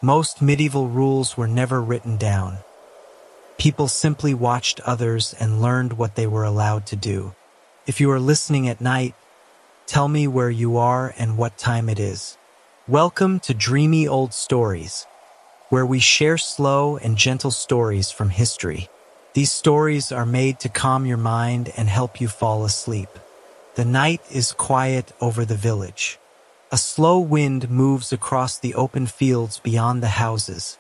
Most medieval rules were never written down. People simply watched others and learned what they were allowed to do. If you are listening at night, tell me where you are and what time it is. Welcome to Dreamy Old Stories, where we share slow and gentle stories from history. These stories are made to calm your mind and help you fall asleep. The night is quiet over the village. A slow wind moves across the open fields beyond the houses,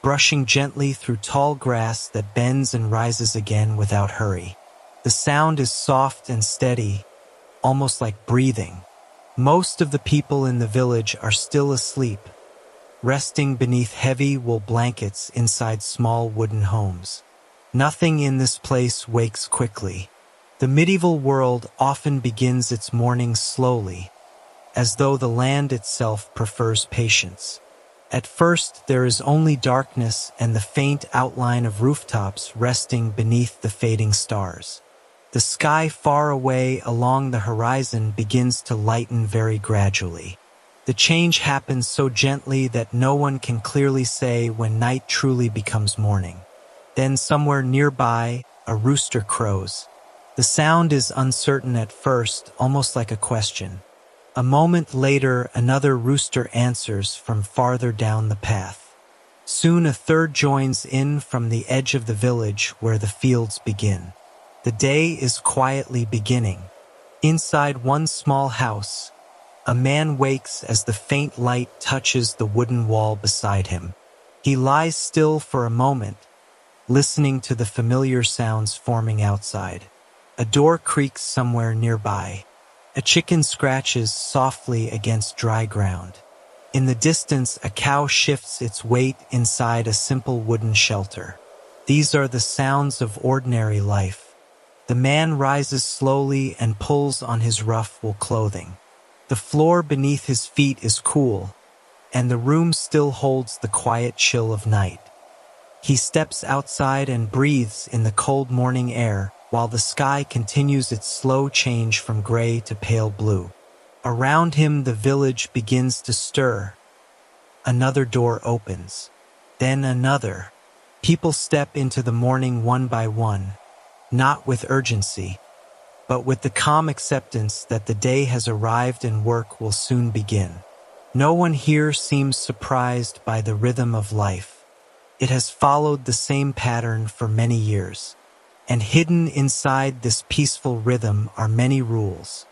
brushing gently through tall grass that bends and rises again without hurry. The sound is soft and steady, almost like breathing. Most of the people in the village are still asleep, resting beneath heavy wool blankets inside small wooden homes. Nothing in this place wakes quickly. The medieval world often begins its morning slowly, as though the land itself prefers patience. At first, there is only darkness and the faint outline of rooftops resting beneath the fading stars. The sky far away along the horizon begins to lighten very gradually. The change happens so gently that no one can clearly say when night truly becomes morning. Then somewhere nearby, a rooster crows. The sound is uncertain at first, almost like a question. A moment later, another rooster answers from farther down the path. Soon a third joins in from the edge of the village where the fields begin. The day is quietly beginning. Inside one small house, a man wakes as the faint light touches the wooden wall beside him. He lies still for a moment, listening to the familiar sounds forming outside. A door creaks somewhere nearby. A chicken scratches softly against dry ground. In the distance, a cow shifts its weight inside a simple wooden shelter. These are the sounds of ordinary life. The man rises slowly and pulls on his rough wool clothing. The floor beneath his feet is cool, and the room still holds the quiet chill of night. He steps outside and breathes in the cold morning air, while the sky continues its slow change from gray to pale blue. Around him, the village begins to stir. Another door opens, then another. People step into the morning one by one, not with urgency, but with the calm acceptance that the day has arrived and work will soon begin. No one here seems surprised by the rhythm of life. It has followed the same pattern for many years. And hidden inside this peaceful rhythm are many rules.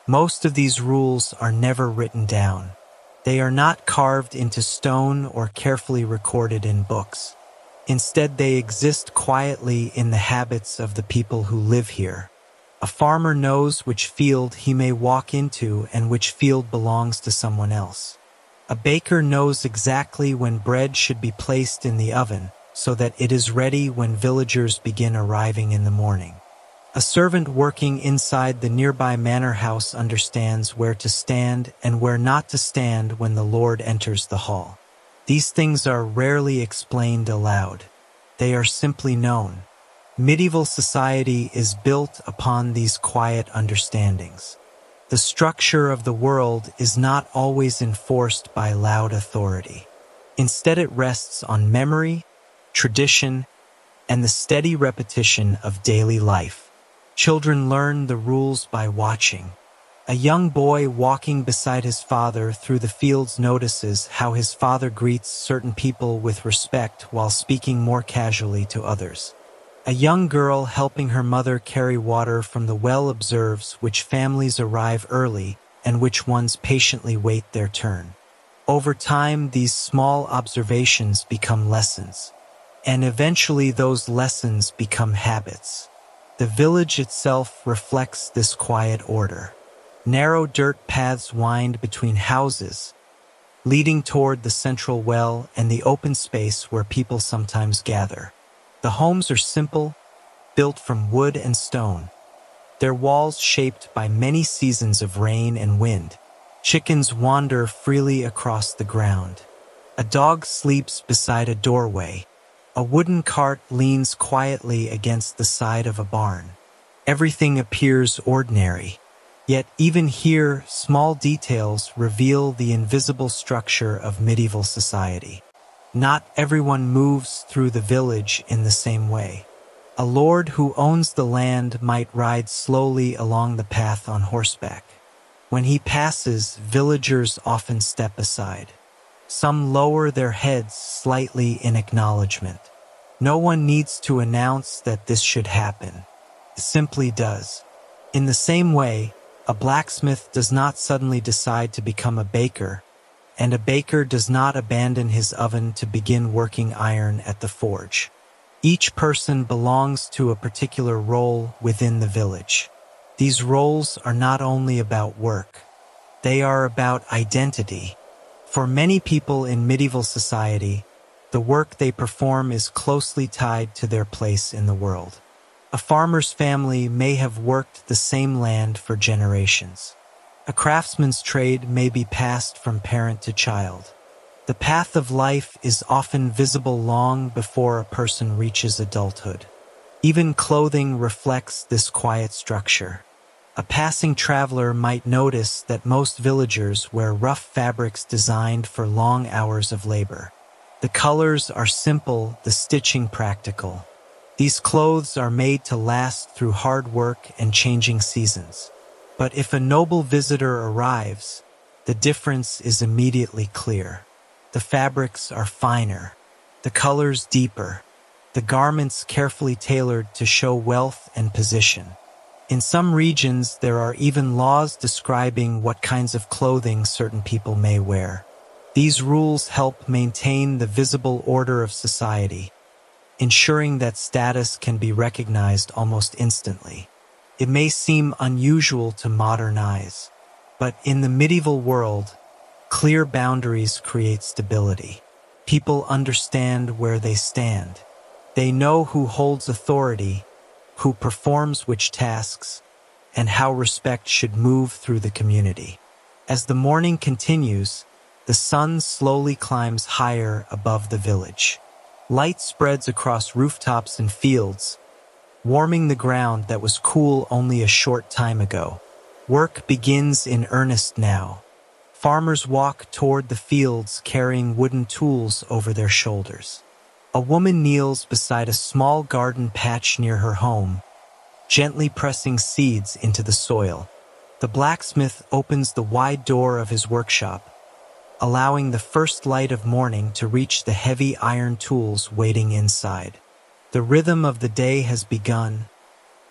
Most of these rules are never written down. They are not carved into stone or carefully recorded in books. Instead, they exist quietly in the habits of the people who live here. A farmer knows which field he may walk into and which field belongs to someone else. A baker knows exactly when bread should be placed in the oven, so that it is ready when villagers begin arriving in the morning. A servant working inside the nearby manor house understands where to stand and where not to stand when the Lord enters the hall. These things are rarely explained aloud. They are simply known. Medieval society is built upon these quiet understandings. The structure of the world is not always enforced by loud authority. Instead, it rests on memory, tradition, and the steady repetition of daily life. Children learn the rules by watching. A young boy walking beside his father through the fields notices how his father greets certain people with respect while speaking more casually to others. A young girl helping her mother carry water from the well observes which families arrive early and which ones patiently wait their turn. Over time, these small observations become lessons, and eventually those lessons become habits. The village itself reflects this quiet order. Narrow dirt paths wind between houses, leading toward the central well and the open space where people sometimes gather. The homes are simple, built from wood and stone, their walls shaped by many seasons of rain and wind. Chickens wander freely across the ground. A dog sleeps beside a doorway. A wooden cart leans quietly against the side of a barn. Everything appears ordinary. Yet even here, small details reveal the invisible structure of medieval society. Not everyone moves through the village in the same way. A lord who owns the land might ride slowly along the path on horseback. When he passes, villagers often step aside. Some lower their heads slightly in acknowledgement. No one needs to announce that this should happen. It simply does. In the same way, a blacksmith does not suddenly decide to become a baker, and a baker does not abandon his oven to begin working iron at the forge. Each person belongs to a particular role within the village. These roles are not only about work, they are about identity. For many people in medieval society, the work they perform is closely tied to their place in the world. A farmer's family may have worked the same land for generations. A craftsman's trade may be passed from parent to child. The path of life is often visible long before a person reaches adulthood. Even clothing reflects this quiet structure. A passing traveler might notice that most villagers wear rough fabrics designed for long hours of labor. The colors are simple, the stitching practical. These clothes are made to last through hard work and changing seasons. But if a noble visitor arrives, the difference is immediately clear. The fabrics are finer, the colors deeper, the garments carefully tailored to show wealth and position. In some regions, there are even laws describing what kinds of clothing certain people may wear. These rules help maintain the visible order of society, ensuring that status can be recognized almost instantly. It may seem unusual to modern eyes, but in the medieval world, clear boundaries create stability. People understand where they stand. They know who holds authority, who performs which tasks, and how respect should move through the community. As the morning continues, the sun slowly climbs higher above the village. Light spreads across rooftops and fields, warming the ground that was cool only a short time ago. Work begins in earnest now. Farmers walk toward the fields carrying wooden tools over their shoulders. A woman kneels beside a small garden patch near her home, gently pressing seeds into the soil. The blacksmith opens the wide door of his workshop, allowing the first light of morning to reach the heavy iron tools waiting inside. The rhythm of the day has begun,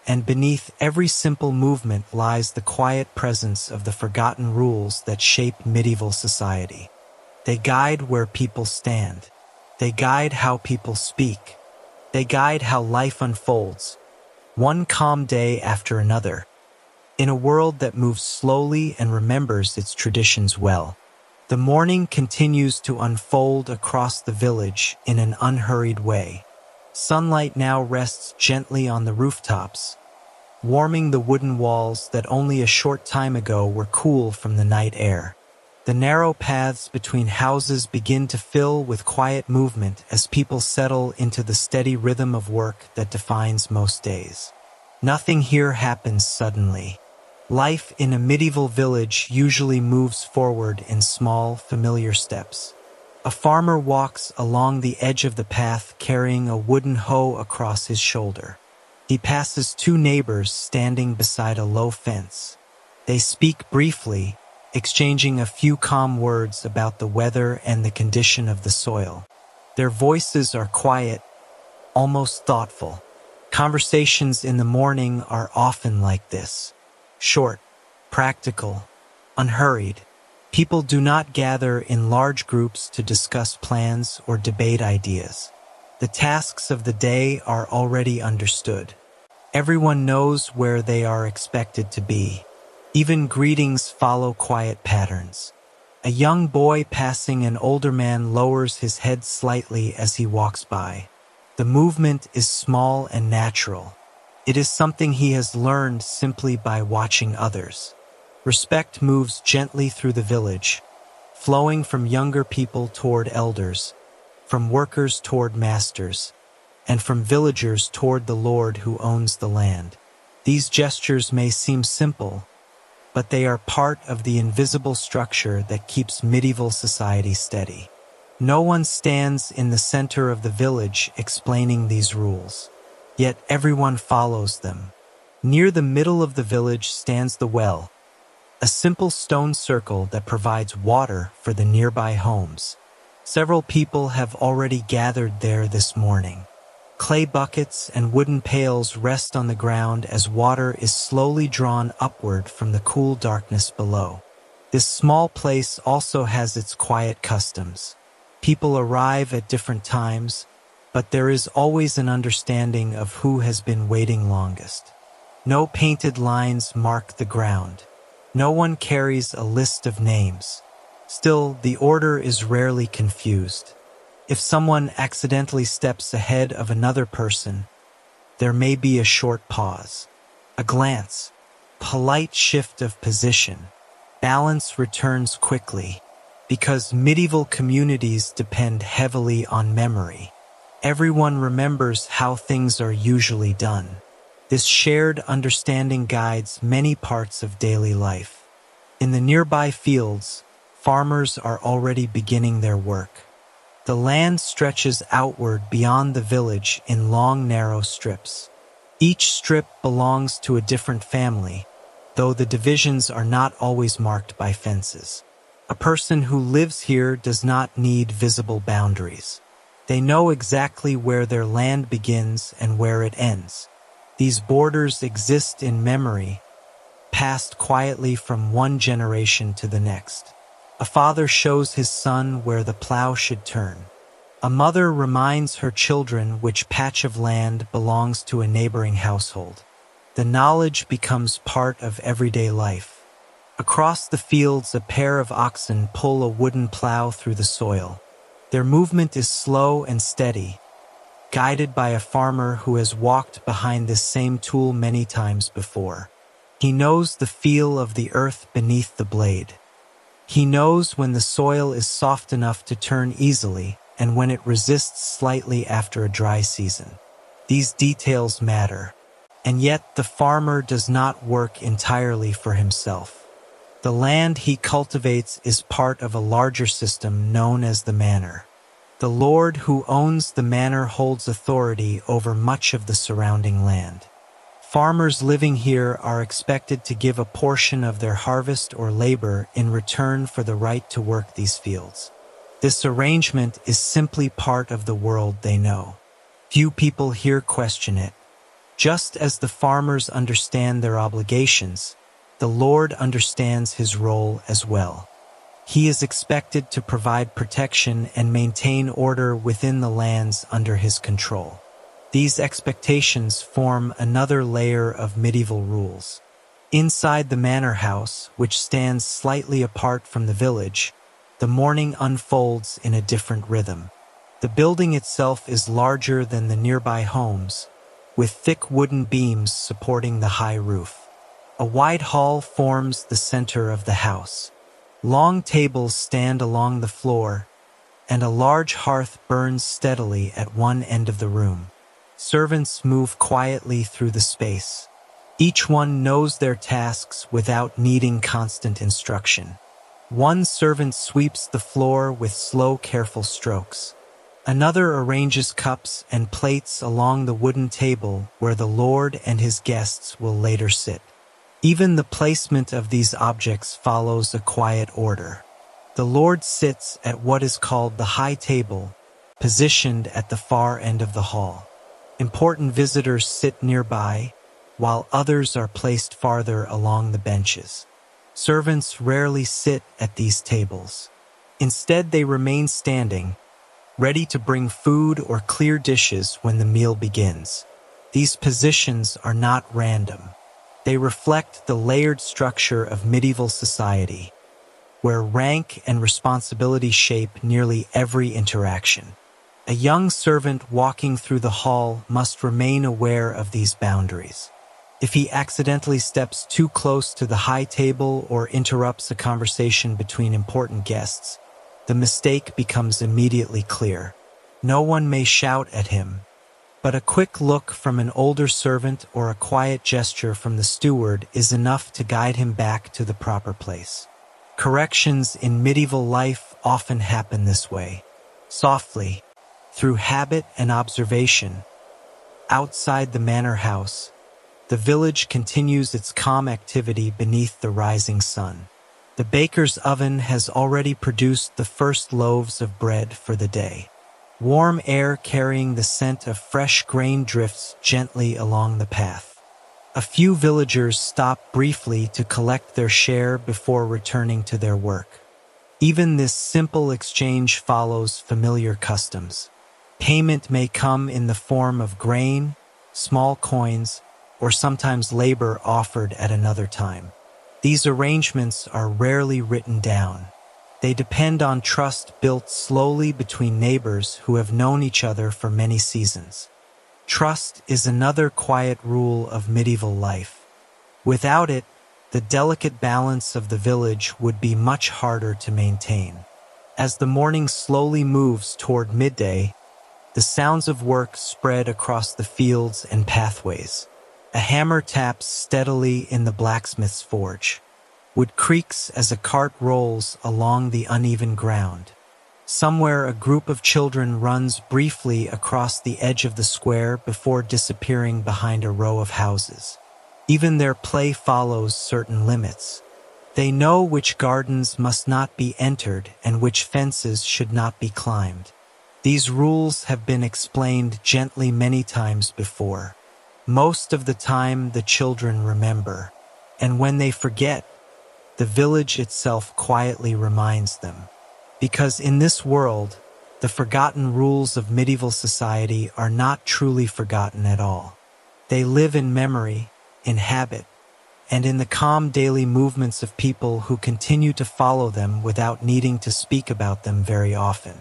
and beneath every simple movement lies the quiet presence of the forgotten rules that shape medieval society. They guide where people stand. They guide how people speak. They guide how life unfolds, one calm day after another, in a world that moves slowly and remembers its traditions well. The morning continues to unfold across the village in an unhurried way. Sunlight now rests gently on the rooftops, warming the wooden walls that only a short time ago were cool from the night air. The narrow paths between houses begin to fill with quiet movement as people settle into the steady rhythm of work that defines most days. Nothing here happens suddenly. Life in a medieval village usually moves forward in small, familiar steps. A farmer walks along the edge of the path carrying a wooden hoe across his shoulder. He passes two neighbors standing beside a low fence. They speak briefly, exchanging a few calm words about the weather and the condition of the soil. Their voices are quiet, almost thoughtful. Conversations in the morning are often like this. Short, practical, unhurried. People do not gather in large groups to discuss plans or debate ideas. The tasks of the day are already understood. Everyone knows where they are expected to be. Even greetings follow quiet patterns. A young boy passing an older man lowers his head slightly as he walks by. The movement is small and natural. It is something he has learned simply by watching others. Respect moves gently through the village, flowing from younger people toward elders, from workers toward masters, and from villagers toward the lord who owns the land. These gestures may seem simple, but they are part of the invisible structure that keeps medieval society steady. No one stands in the center of the village explaining these rules. Yet everyone follows them. Near the middle of the village stands the well, a simple stone circle that provides water for the nearby homes. Several people have already gathered there this morning. Clay buckets and wooden pails rest on the ground as water is slowly drawn upward from the cool darkness below. This small place also has its quiet customs. People arrive at different times, but there is always an understanding of who has been waiting longest. No painted lines mark the ground. No one carries a list of names. Still, the order is rarely confused. If someone accidentally steps ahead of another person, there may be a short pause, a glance, polite shift of position. Balance returns quickly, because medieval communities depend heavily on memory. Everyone remembers how things are usually done. This shared understanding guides many parts of daily life. In the nearby fields, farmers are already beginning their work. The land stretches outward beyond the village in long, narrow strips. Each strip belongs to a different family, though the divisions are not always marked by fences. A person who lives here does not need visible boundaries. They know exactly where their land begins and where it ends. These borders exist in memory, passed quietly from one generation to the next. A father shows his son where the plow should turn. A mother reminds her children which patch of land belongs to a neighboring household. The knowledge becomes part of everyday life. Across the fields, a pair of oxen pull a wooden plow through the soil. Their movement is slow and steady, guided by a farmer who has walked behind this same tool many times before. He knows the feel of the earth beneath the blade. He knows when the soil is soft enough to turn easily and when it resists slightly after a dry season. These details matter. And yet the farmer does not work entirely for himself. The land he cultivates is part of a larger system known as the manor. The lord who owns the manor holds authority over much of the surrounding land. Farmers living here are expected to give a portion of their harvest or labor in return for the right to work these fields. This arrangement is simply part of the world they know. Few people here question it. Just as the farmers understand their obligations, the Lord understands his role as well. He is expected to provide protection and maintain order within the lands under his control. These expectations form another layer of medieval rules. Inside the manor house, which stands slightly apart from the village, the morning unfolds in a different rhythm. The building itself is larger than the nearby homes, with thick wooden beams supporting the high roof. A wide hall forms the center of the house. Long tables stand along the floor, and a large hearth burns steadily at one end of the room. Servants move quietly through the space. Each one knows their tasks without needing constant instruction. One servant sweeps the floor with slow, careful strokes. Another arranges cups and plates along the wooden table where the Lord and his guests will later sit. Even the placement of these objects follows a quiet order. The Lord sits at what is called the high table, positioned at the far end of the hall. Important visitors sit nearby, while others are placed farther along the benches. Servants rarely sit at these tables. Instead, they remain standing, ready to bring food or clear dishes when the meal begins. These positions are not random. They reflect the layered structure of medieval society, where rank and responsibility shape nearly every interaction. A young servant walking through the hall must remain aware of these boundaries. If he accidentally steps too close to the high table or interrupts a conversation between important guests, the mistake becomes immediately clear. No one may shout at him, but a quick look from an older servant or a quiet gesture from the steward is enough to guide him back to the proper place. Corrections in medieval life often happen this way. Softly, through habit and observation, outside the manor house, the village continues its calm activity beneath the rising sun. The baker's oven has already produced the first loaves of bread for the day. Warm air carrying the scent of fresh grain drifts gently along the path. A few villagers stop briefly to collect their share before returning to their work. Even this simple exchange follows familiar customs. Payment may come in the form of grain, small coins, or sometimes labor offered at another time. These arrangements are rarely written down. They depend on trust built slowly between neighbors who have known each other for many seasons. Trust is another quiet rule of medieval life. Without it, the delicate balance of the village would be much harder to maintain. As the morning slowly moves toward midday, the sounds of work spread across the fields and pathways. A hammer taps steadily in the blacksmith's forge. Wood creaks as a cart rolls along the uneven ground. Somewhere a group of children runs briefly across the edge of the square before disappearing behind a row of houses. Even their play follows certain limits. They know which gardens must not be entered and which fences should not be climbed. These rules have been explained gently many times before. Most of the time the children remember, and when they forget, the village itself quietly reminds them. Because in this world, the forgotten rules of medieval society are not truly forgotten at all. They live in memory, in habit, and in the calm daily movements of people who continue to follow them without needing to speak about them very often.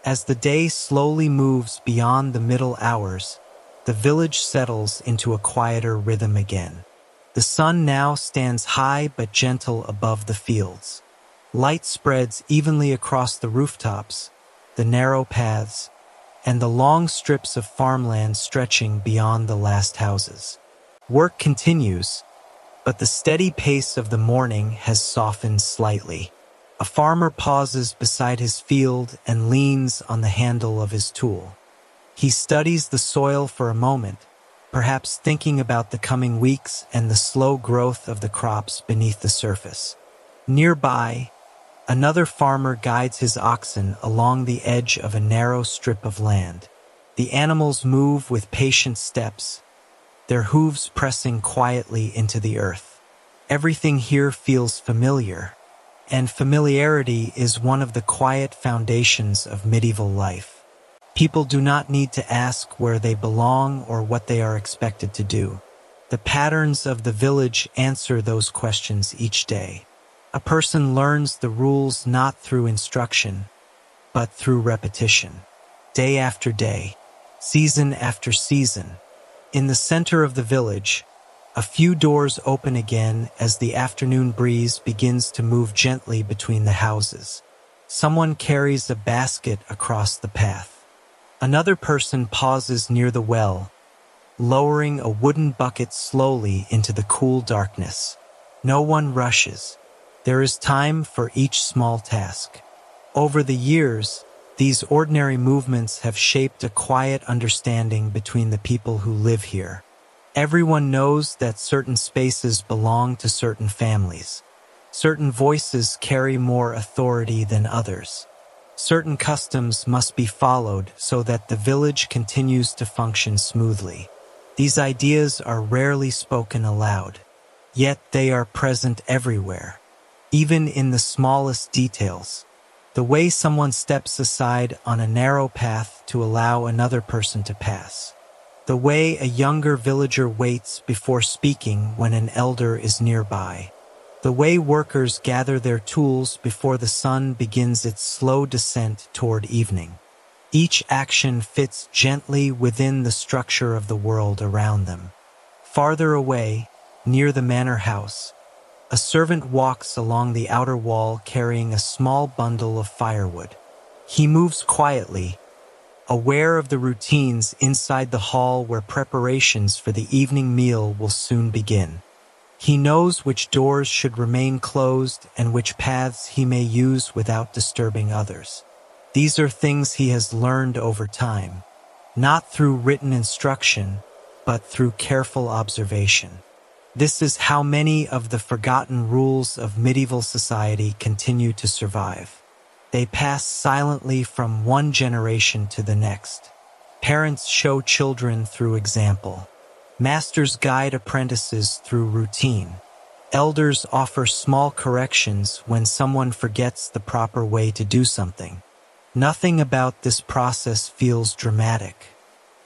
As the day slowly moves beyond the middle hours, the village settles into a quieter rhythm again. The sun now stands high but gentle above the fields. Light spreads evenly across the rooftops, the narrow paths, and the long strips of farmland stretching beyond the last houses. Work continues, but the steady pace of the morning has softened slightly. A farmer pauses beside his field and leans on the handle of his tool. He studies the soil for a moment, perhaps thinking about the coming weeks and the slow growth of the crops beneath the surface. Nearby, another farmer guides his oxen along the edge of a narrow strip of land. The animals move with patient steps, their hooves pressing quietly into the earth. Everything here feels familiar, and familiarity is one of the quiet foundations of medieval life. People do not need to ask where they belong or what they are expected to do. The patterns of the village answer those questions each day. A person learns the rules not through instruction, but through repetition. Day after day, season after season. In the center of the village, a few doors open again as the afternoon breeze begins to move gently between the houses. Someone carries a basket across the path. Another person pauses near the well, lowering a wooden bucket slowly into the cool darkness. No one rushes. There is time for each small task. Over the years, these ordinary movements have shaped a quiet understanding between the people who live here. Everyone knows that certain spaces belong to certain families. Certain voices carry more authority than others. Certain customs must be followed so that the village continues to function smoothly. These ideas are rarely spoken aloud, yet they are present everywhere, even in the smallest details. The way someone steps aside on a narrow path to allow another person to pass. The way a younger villager waits before speaking when an elder is nearby. The way workers gather their tools before the sun begins its slow descent toward evening. Each action fits gently within the structure of the world around them. Farther away, near the manor house, a servant walks along the outer wall carrying a small bundle of firewood. He moves quietly, aware of the routines inside the hall where preparations for the evening meal will soon begin. He knows which doors should remain closed and which paths he may use without disturbing others. These are things he has learned over time, not through written instruction, but through careful observation. This is how many of the forgotten rules of medieval society continue to survive. They pass silently from one generation to the next. Parents show children through example. Masters guide apprentices through routine. Elders offer small corrections when someone forgets the proper way to do something. Nothing about this process feels dramatic.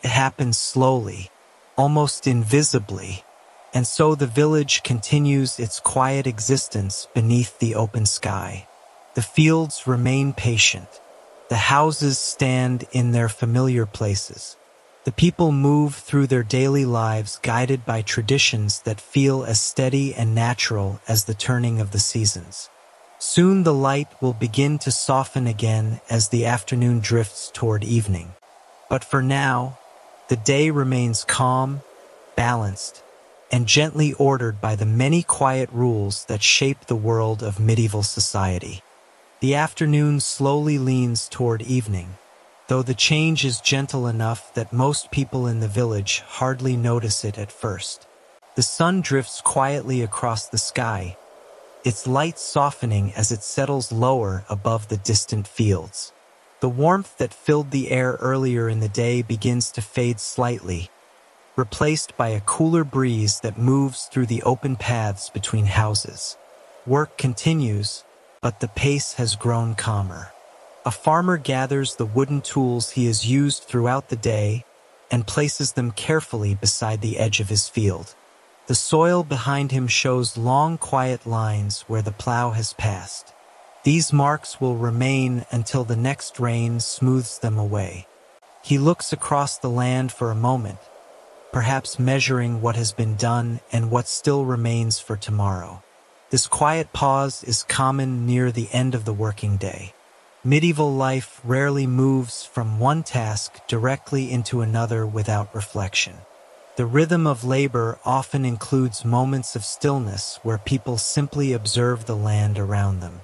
It happens slowly, almost invisibly, and so the village continues its quiet existence beneath the open sky. The fields remain patient. The houses stand in their familiar places. The people move through their daily lives guided by traditions that feel as steady and natural as the turning of the seasons. Soon the light will begin to soften again as the afternoon drifts toward evening. But for now, the day remains calm, balanced, and gently ordered by the many quiet rules that shape the world of medieval society. The afternoon slowly leans toward evening, though the change is gentle enough that most people in the village hardly notice it at first. The sun drifts quietly across the sky, its light softening as it settles lower above the distant fields. The warmth that filled the air earlier in the day begins to fade slightly, replaced by a cooler breeze that moves through the open paths between houses. Work continues, but the pace has grown calmer. A farmer gathers the wooden tools he has used throughout the day and places them carefully beside the edge of his field. The soil behind him shows long, quiet lines where the plow has passed. These marks will remain until the next rain smooths them away. He looks across the land for a moment, perhaps measuring what has been done and what still remains for tomorrow. This quiet pause is common near the end of the working day. Medieval life rarely moves from one task directly into another without reflection. The rhythm of labor often includes moments of stillness where people simply observe the land around them.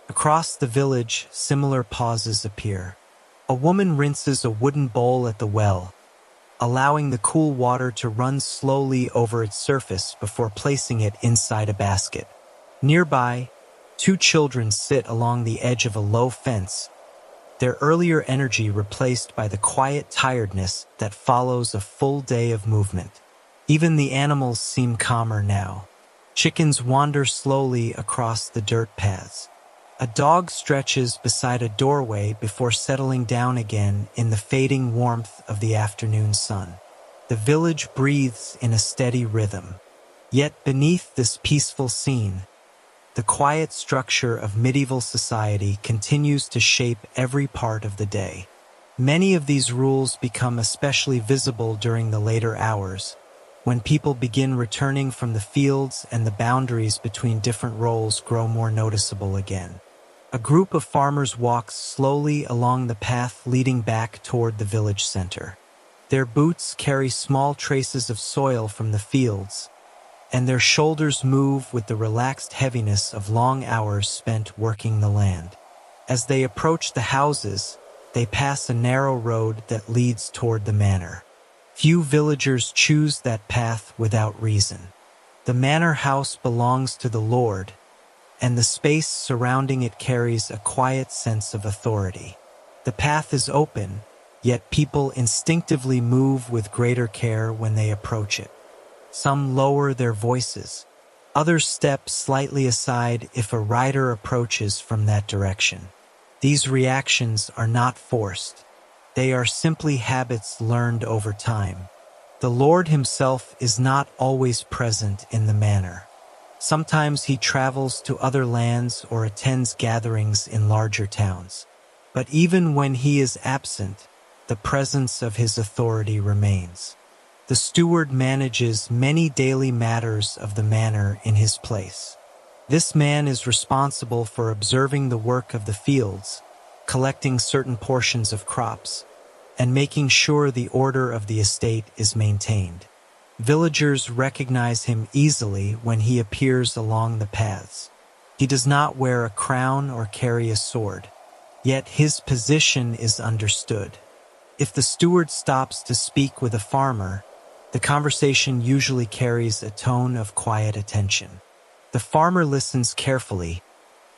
Across the village, similar pauses appear. A woman rinses a wooden bowl at the well, allowing the cool water to run slowly over its surface before placing it inside a basket. Nearby, two children sit along the edge of a low fence, their earlier energy replaced by the quiet tiredness that follows a full day of movement. Even the animals seem calmer now. Chickens wander slowly across the dirt paths. A dog stretches beside a doorway before settling down again in the fading warmth of the afternoon sun. The village breathes in a steady rhythm. Yet beneath this peaceful scene, the quiet structure of medieval society continues to shape every part of the day. Many of these rules become especially visible during the later hours, when people begin returning from the fields and the boundaries between different roles grow more noticeable again. A group of farmers walks slowly along the path leading back toward the village center. Their boots carry small traces of soil from the fields, and their shoulders move with the relaxed heaviness of long hours spent working the land. As they approach the houses, they pass a narrow road that leads toward the manor. Few villagers choose that path without reason. The manor house belongs to the Lord, and the space surrounding it carries a quiet sense of authority. The path is open, yet people instinctively move with greater care when they approach it. Some lower their voices. Others step slightly aside if a rider approaches from that direction. These reactions are not forced. They are simply habits learned over time. The Lord himself is not always present in the manor. Sometimes he travels to other lands or attends gatherings in larger towns. But even when he is absent, the presence of his authority remains. The steward manages many daily matters of the manor in his place. This man is responsible for observing the work of the fields, collecting certain portions of crops, and making sure the order of the estate is maintained. Villagers recognize him easily when he appears along the paths. He does not wear a crown or carry a sword, yet his position is understood. If the steward stops to speak with a farmer, the conversation usually carries a tone of quiet attention. The farmer listens carefully,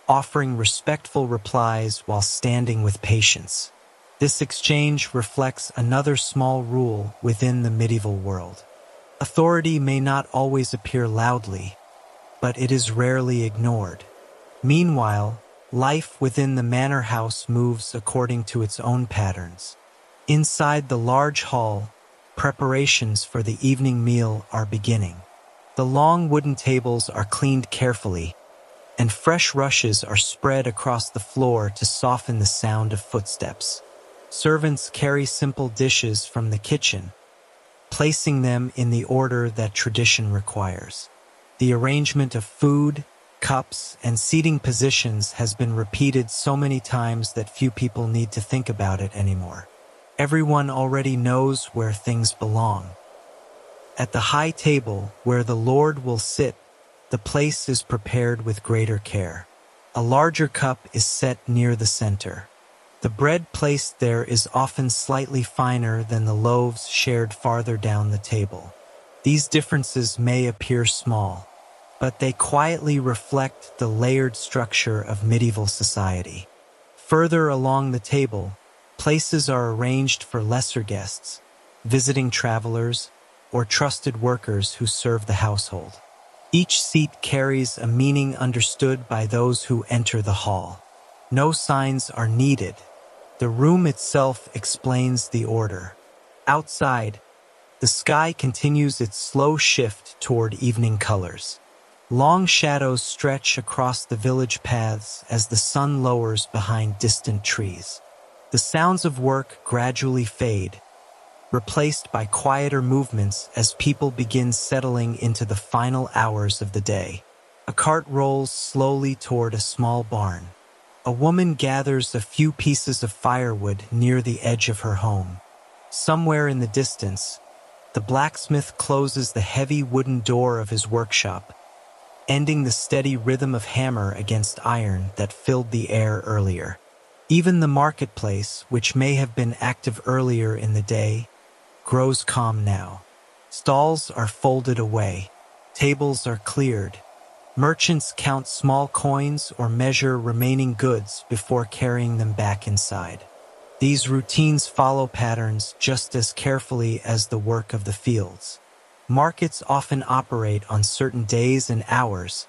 offering respectful replies while standing with patience. This exchange reflects another small rule within the medieval world. Authority may not always appear loudly, but it is rarely ignored. Meanwhile, life within the manor house moves according to its own patterns. Inside the large hall, preparations for the evening meal are beginning. The long wooden tables are cleaned carefully, and fresh rushes are spread across the floor to soften the sound of footsteps. Servants carry simple dishes from the kitchen, placing them in the order that tradition requires. The arrangement of food, cups, and seating positions has been repeated so many times that few people need to think about it anymore. Everyone already knows where things belong. At the high table, where the Lord will sit, the place is prepared with greater care. A larger cup is set near the center. The bread placed there is often slightly finer than the loaves shared farther down the table. These differences may appear small, but they quietly reflect the layered structure of medieval society. Further along the table, places are arranged for lesser guests, visiting travelers, or trusted workers who serve the household. Each seat carries a meaning understood by those who enter the hall. No signs are needed. The room itself explains the order. Outside, the sky continues its slow shift toward evening colors. Long shadows stretch across the village paths as the sun lowers behind distant trees. The sounds of work gradually fade, replaced by quieter movements as people begin settling into the final hours of the day. A cart rolls slowly toward a small barn. A woman gathers a few pieces of firewood near the edge of her home. Somewhere in the distance, the blacksmith closes the heavy wooden door of his workshop, ending the steady rhythm of hammer against iron that filled the air earlier. Even the marketplace, which may have been active earlier in the day, grows calm now. Stalls are folded away. Tables are cleared. Merchants count small coins or measure remaining goods before carrying them back inside. These routines follow patterns just as carefully as the work of the fields. Markets often operate on certain days and hours,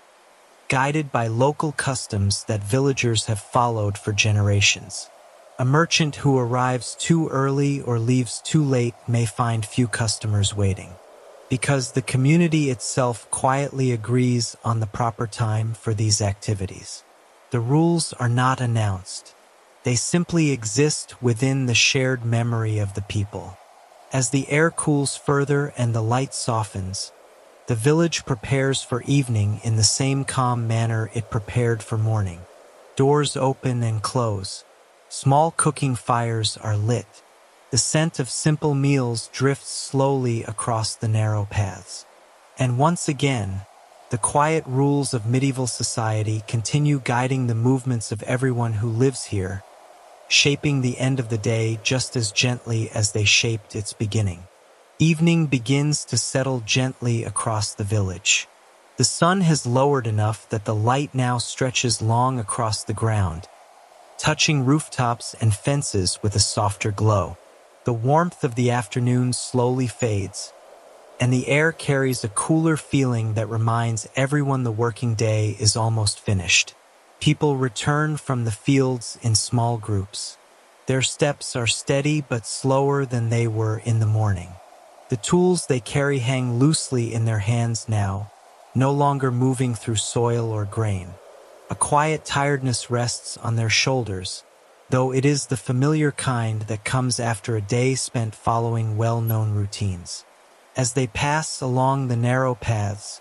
guided by local customs that villagers have followed for generations. A merchant who arrives too early or leaves too late may find few customers waiting, because the community itself quietly agrees on the proper time for these activities. The rules are not announced. They simply exist within the shared memory of the people. As the air cools further and the light softens, the village prepares for evening in the same calm manner it prepared for morning. Doors open and close. Small cooking fires are lit. The scent of simple meals drifts slowly across the narrow paths. And once again, the quiet rules of medieval society continue guiding the movements of everyone who lives here, shaping the end of the day just as gently as they shaped its beginning. Evening begins to settle gently across the village. The sun has lowered enough that the light now stretches long across the ground, touching rooftops and fences with a softer glow. The warmth of the afternoon slowly fades, and the air carries a cooler feeling that reminds everyone the working day is almost finished. People return from the fields in small groups. Their steps are steady but slower than they were in the morning. The tools they carry hang loosely in their hands now, no longer moving through soil or grain. A quiet tiredness rests on their shoulders, though it is the familiar kind that comes after a day spent following well-known routines. As they pass along the narrow paths,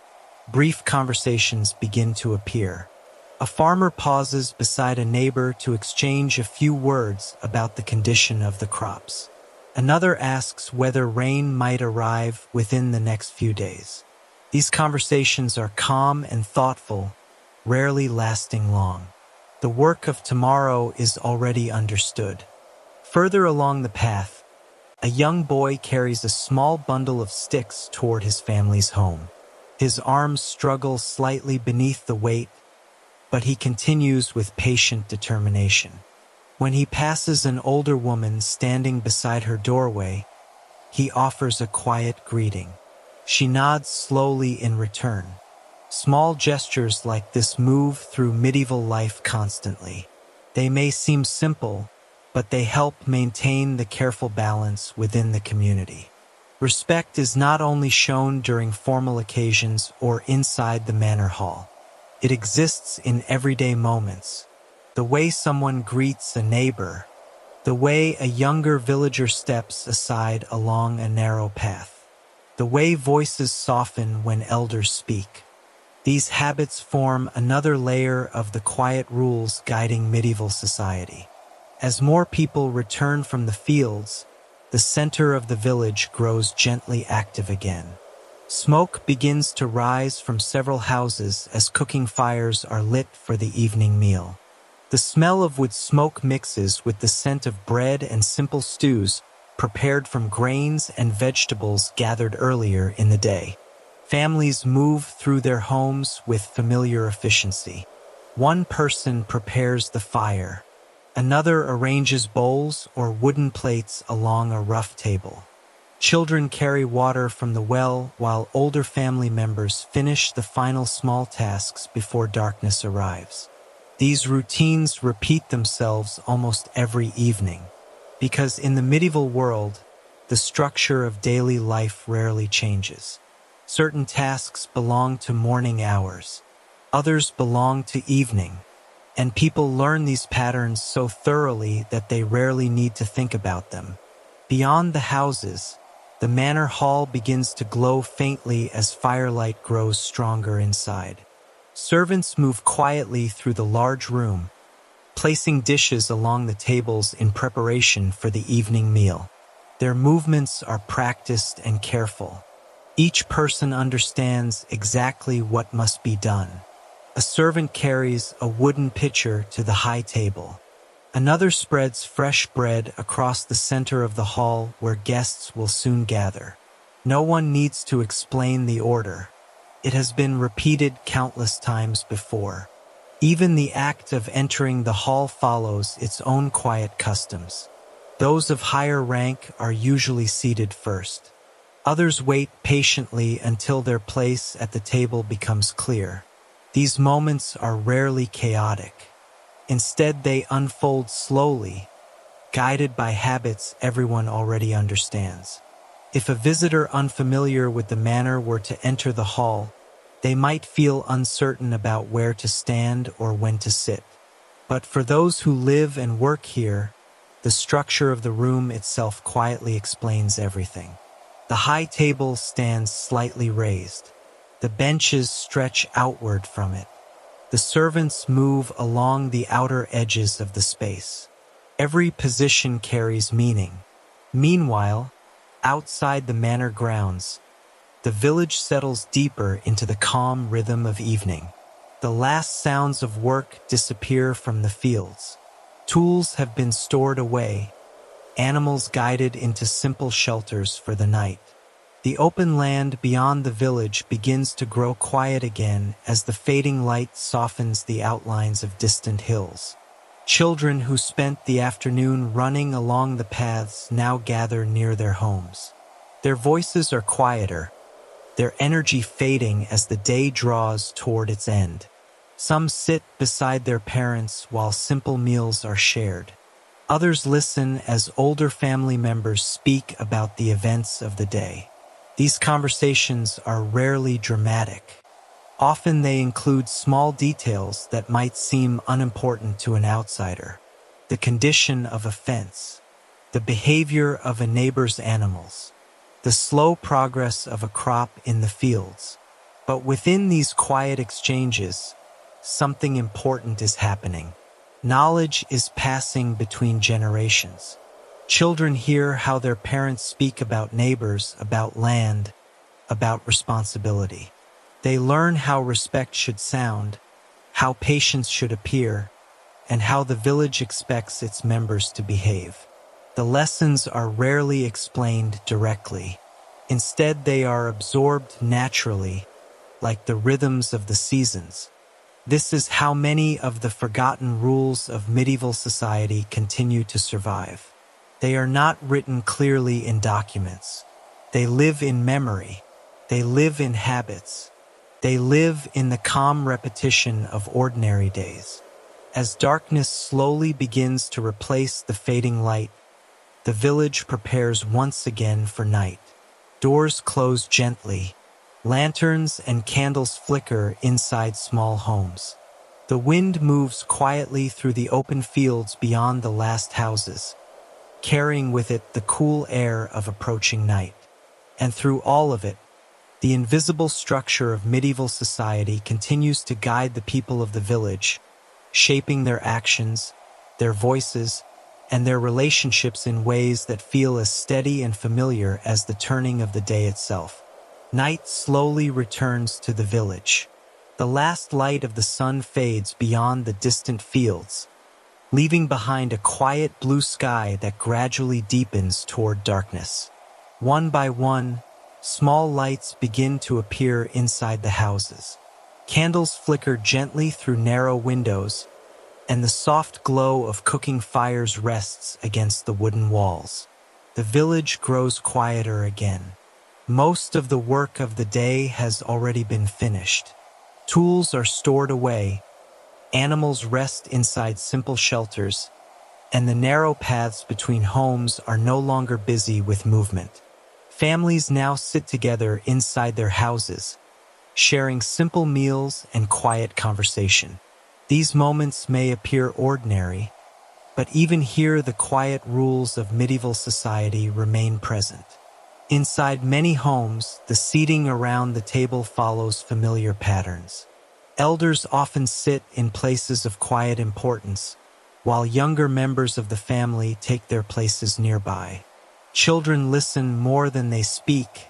brief conversations begin to appear. A farmer pauses beside a neighbor to exchange a few words about the condition of the crops. Another asks whether rain might arrive within the next few days. These conversations are calm and thoughtful, rarely lasting long. The work of tomorrow is already understood. Further along the path, a young boy carries a small bundle of sticks toward his family's home. His arms struggle slightly beneath the weight, but he continues with patient determination. When he passes an older woman standing beside her doorway, he offers a quiet greeting. She nods slowly in return. Small gestures like this move through medieval life constantly. They may seem simple, but they help maintain the careful balance within the community. Respect is not only shown during formal occasions or inside the manor hall. It exists in everyday moments. The way someone greets a neighbor, the way a younger villager steps aside along a narrow path, the way voices soften when elders speak. These habits form another layer of the quiet rules guiding medieval society. As more people return from the fields, the center of the village grows gently active again. Smoke begins to rise from several houses as cooking fires are lit for the evening meal. The smell of wood smoke mixes with the scent of bread and simple stews prepared from grains and vegetables gathered earlier in the day. Families move through their homes with familiar efficiency. One person prepares the fire. Another arranges bowls or wooden plates along a rough table. Children carry water from the well while older family members finish the final small tasks before darkness arrives. These routines repeat themselves almost every evening, because in the medieval world, the structure of daily life rarely changes. Certain tasks belong to morning hours, others belong to evening, and people learn these patterns so thoroughly that they rarely need to think about them. Beyond the houses, the manor hall begins to glow faintly as firelight grows stronger inside. Servants move quietly through the large room, placing dishes along the tables in preparation for the evening meal. Their movements are practiced and careful. Each person understands exactly what must be done. A servant carries a wooden pitcher to the high table. Another spreads fresh bread across the center of the hall where guests will soon gather. No one needs to explain the order. It has been repeated countless times before. Even the act of entering the hall follows its own quiet customs. Those of higher rank are usually seated first. Others wait patiently until their place at the table becomes clear. These moments are rarely chaotic. Instead, they unfold slowly, guided by habits everyone already understands. If a visitor unfamiliar with the manor were to enter the hall, they might feel uncertain about where to stand or when to sit. But for those who live and work here, the structure of the room itself quietly explains everything. The high table stands slightly raised. The benches stretch outward from it. The servants move along the outer edges of the space. Every position carries meaning. Meanwhile, outside the manor grounds, the village settles deeper into the calm rhythm of evening. The last sounds of work disappear from the fields. Tools have been stored away, animals guided into simple shelters for the night. The open land beyond the village begins to grow quiet again as the fading light softens the outlines of distant hills. Children who spent the afternoon running along the paths now gather near their homes. Their voices are quieter, their energy fading as the day draws toward its end. Some sit beside their parents while simple meals are shared. Others listen as older family members speak about the events of the day. These conversations are rarely dramatic. Often they include small details that might seem unimportant to an outsider. The condition of a fence, the behavior of a neighbor's animals, the slow progress of a crop in the fields. But within these quiet exchanges, something important is happening. Knowledge is passing between generations. Children hear how their parents speak about neighbors, about land, about responsibility. They learn how respect should sound, how patience should appear, and how the village expects its members to behave. The lessons are rarely explained directly. Instead, they are absorbed naturally, like the rhythms of the seasons. This is how many of the forgotten rules of medieval society continue to survive. They are not written clearly in documents. They live in memory. They live in habits. They live in the calm repetition of ordinary days. As darkness slowly begins to replace the fading light, the village prepares once again for night. Doors close gently. Lanterns and candles flicker inside small homes. The wind moves quietly through the open fields beyond the last houses, carrying with it the cool air of approaching night. And through all of it, the invisible structure of medieval society continues to guide the people of the village, shaping their actions, their voices, and their relationships in ways that feel as steady and familiar as the turning of the day itself. Night slowly returns to the village. The last light of the sun fades beyond the distant fields, leaving behind a quiet blue sky that gradually deepens toward darkness. One by one, small lights begin to appear inside the houses. Candles flicker gently through narrow windows, and the soft glow of cooking fires rests against the wooden walls. The village grows quieter again. Most of the work of the day has already been finished. Tools are stored away, animals rest inside simple shelters, and the narrow paths between homes are no longer busy with movement. Families now sit together inside their houses, sharing simple meals and quiet conversation. These moments may appear ordinary, but even here the quiet rules of medieval society remain present. Inside many homes, the seating around the table follows familiar patterns. Elders often sit in places of quiet importance, while younger members of the family take their places nearby. Children listen more than they speak,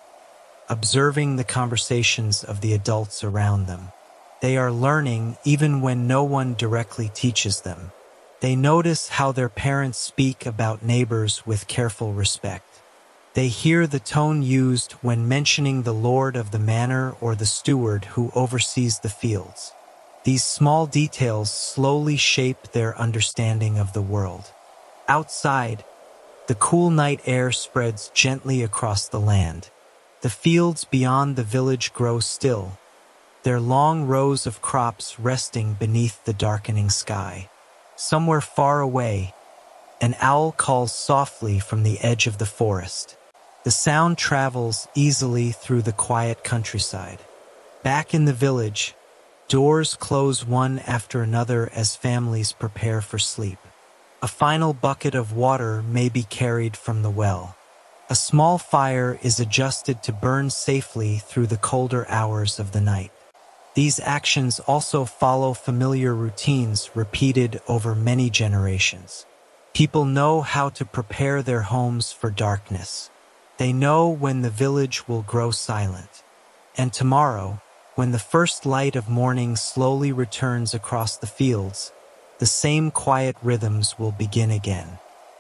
observing the conversations of the adults around them. They are learning even when no one directly teaches them. They notice how their parents speak about neighbors with careful respect. They hear the tone used when mentioning the lord of the manor or the steward who oversees the fields. These small details slowly shape their understanding of the world. Outside, the cool night air spreads gently across the land. The fields beyond the village grow still, their long rows of crops resting beneath the darkening sky. Somewhere far away, an owl calls softly from the edge of the forest. The sound travels easily through the quiet countryside. Back in the village, doors close one after another as families prepare for sleep. A final bucket of water may be carried from the well. A small fire is adjusted to burn safely through the colder hours of the night. These actions also follow familiar routines repeated over many generations. People know how to prepare their homes for darkness. They know when the village will grow silent. And tomorrow, when the first light of morning slowly returns across the fields, the same quiet rhythms will begin again.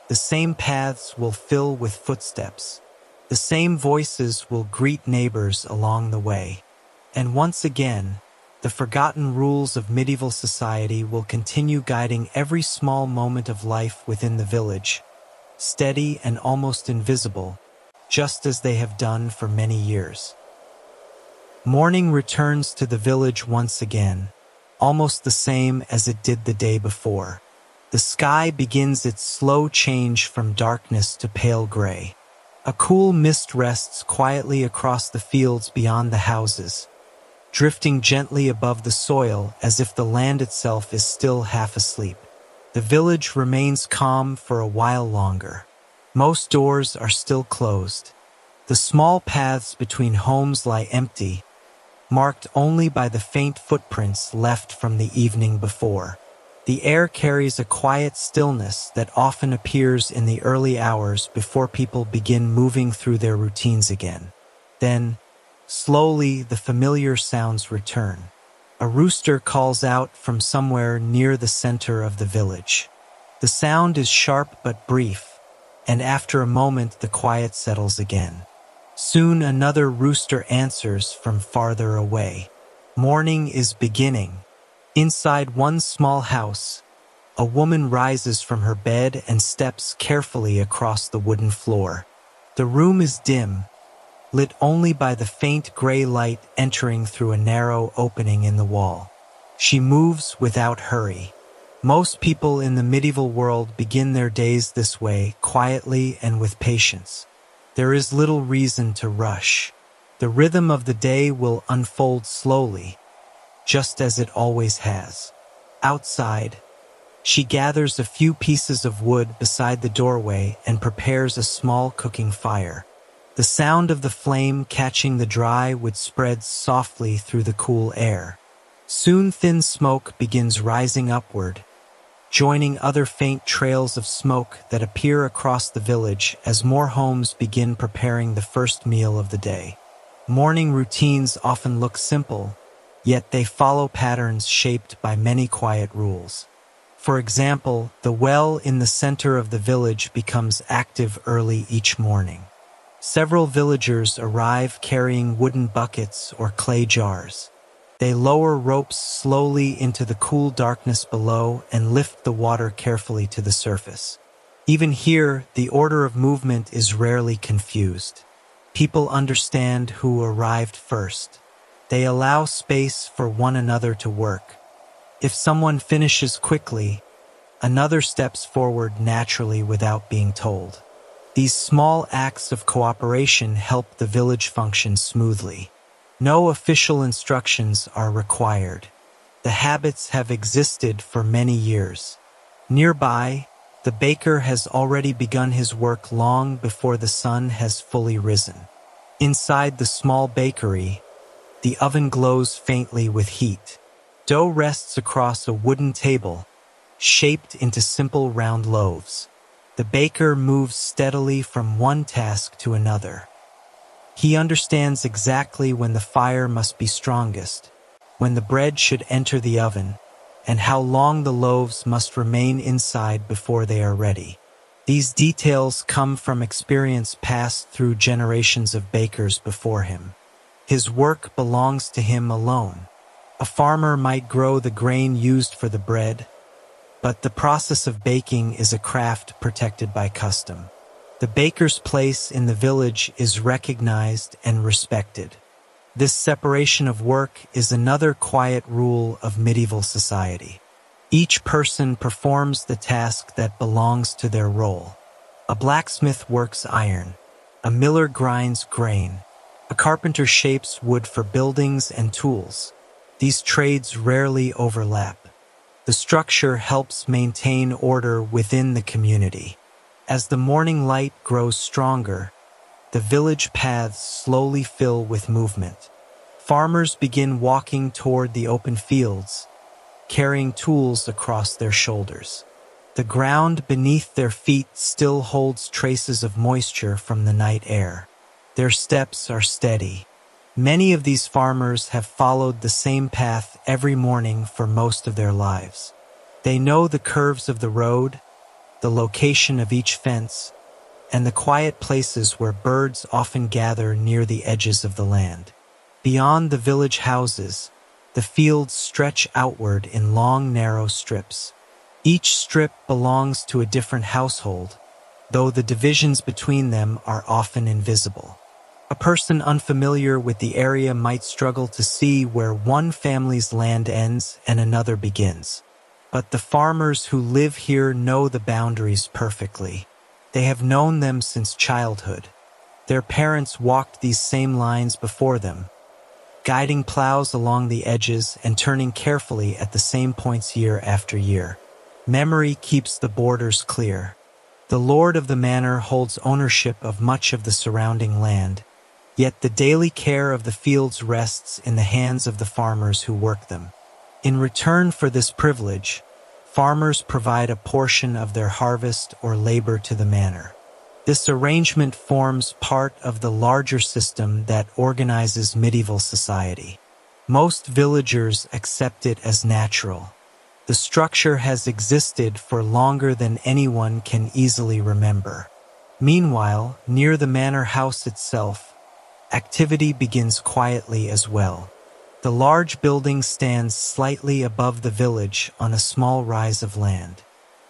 The same paths will fill with footsteps. The same voices will greet neighbors along the way. And once again, the forgotten rules of medieval society will continue guiding every small moment of life within the village, steady and almost invisible, just as they have done for many years. Morning returns to the village once again, almost the same as it did the day before. The sky begins its slow change from darkness to pale gray. A cool mist rests quietly across the fields beyond the houses, drifting gently above the soil as if the land itself is still half asleep. The village remains calm for a while longer. Most doors are still closed. The small paths between homes lie empty, marked only by the faint footprints left from the evening before. The air carries a quiet stillness that often appears in the early hours before people begin moving through their routines again. Then, slowly, the familiar sounds return. A rooster calls out from somewhere near the center of the village. The sound is sharp but brief, and after a moment the quiet settles again. Soon another rooster answers from farther away. Morning is beginning. Inside one small house, a woman rises from her bed and steps carefully across the wooden floor. The room is dim, lit only by the faint gray light entering through a narrow opening in the wall. She moves without hurry. Most people in the medieval world begin their days this way, quietly and with patience. There is little reason to rush. The rhythm of the day will unfold slowly, just as it always has. Outside, she gathers a few pieces of wood beside the doorway and prepares a small cooking fire. The sound of the flame catching the dry wood spreads softly through the cool air. Soon thin smoke begins rising upward, joining other faint trails of smoke that appear across the village as more homes begin preparing the first meal of the day. Morning routines often look simple, yet they follow patterns shaped by many quiet rules. For example, the well in the center of the village becomes active early each morning. Several villagers arrive carrying wooden buckets or clay jars. They lower ropes slowly into the cool darkness below and lift the water carefully to the surface. Even here, the order of movement is rarely confused. People understand who arrived first. They allow space for one another to work. If someone finishes quickly, another steps forward naturally without being told. These small acts of cooperation help the village function smoothly. No official instructions are required. The habits have existed for many years. Nearby, the baker has already begun his work long before the sun has fully risen. Inside the small bakery, the oven glows faintly with heat. Dough rests across a wooden table, shaped into simple round loaves. The baker moves steadily from one task to another. He understands exactly when the fire must be strongest, when the bread should enter the oven, and how long the loaves must remain inside before they are ready. These details come from experience passed through generations of bakers before him. His work belongs to him alone. A farmer might grow the grain used for the bread, but the process of baking is a craft protected by custom. The baker's place in the village is recognized and respected. This separation of work is another quiet rule of medieval society. Each person performs the task that belongs to their role. A blacksmith works iron. A miller grinds grain. A carpenter shapes wood for buildings and tools. These trades rarely overlap. The structure helps maintain order within the community. As the morning light grows stronger, the village paths slowly fill with movement. Farmers begin walking toward the open fields, carrying tools across their shoulders. The ground beneath their feet still holds traces of moisture from the night air. Their steps are steady. Many of these farmers have followed the same path every morning for most of their lives. They know the curves of the road, the location of each fence, and the quiet places where birds often gather near the edges of the land. Beyond the village houses, the fields stretch outward in long, narrow strips. Each strip belongs to a different household, though the divisions between them are often invisible. A person unfamiliar with the area might struggle to see where one family's land ends and another begins. But the farmers who live here know the boundaries perfectly. They have known them since childhood. Their parents walked these same lines before them, guiding plows along the edges and turning carefully at the same points year after year. Memory keeps the borders clear. The lord of the manor holds ownership of much of the surrounding land, yet the daily care of the fields rests in the hands of the farmers who work them. In return for this privilege, farmers provide a portion of their harvest or labor to the manor. This arrangement forms part of the larger system that organizes medieval society. Most villagers accept it as natural. The structure has existed for longer than anyone can easily remember. Meanwhile, near the manor house itself, activity begins quietly as well. The large building stands slightly above the village on a small rise of land.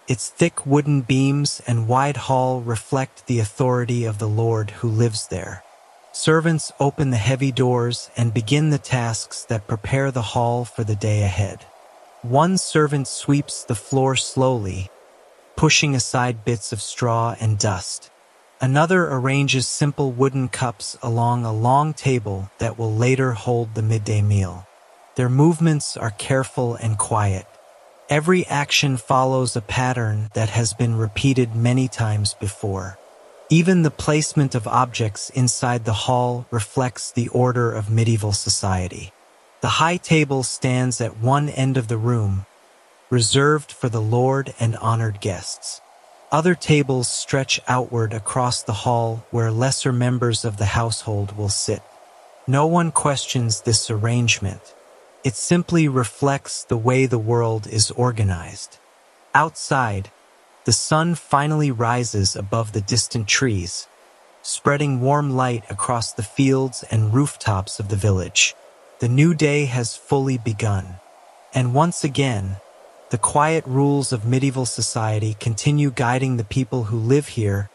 Its thick wooden beams and wide hall reflect the authority of the lord who lives there. Servants open the heavy doors and begin the tasks that prepare the hall for the day ahead. One servant sweeps the floor slowly, pushing aside bits of straw and dust. Another arranges simple wooden cups along a long table that will later hold the midday meal. Their movements are careful and quiet. Every action follows a pattern that has been repeated many times before. Even the placement of objects inside the hall reflects the order of medieval society. The high table stands at one end of the room, reserved for the lord and honored guests. Other tables stretch outward across the hall where lesser members of the household will sit. No one questions this arrangement. It simply reflects the way the world is organized. Outside, the sun finally rises above the distant trees, spreading warm light across the fields and rooftops of the village. The new day has fully begun. And once again, the quiet rules of medieval society continue guiding the people who live here,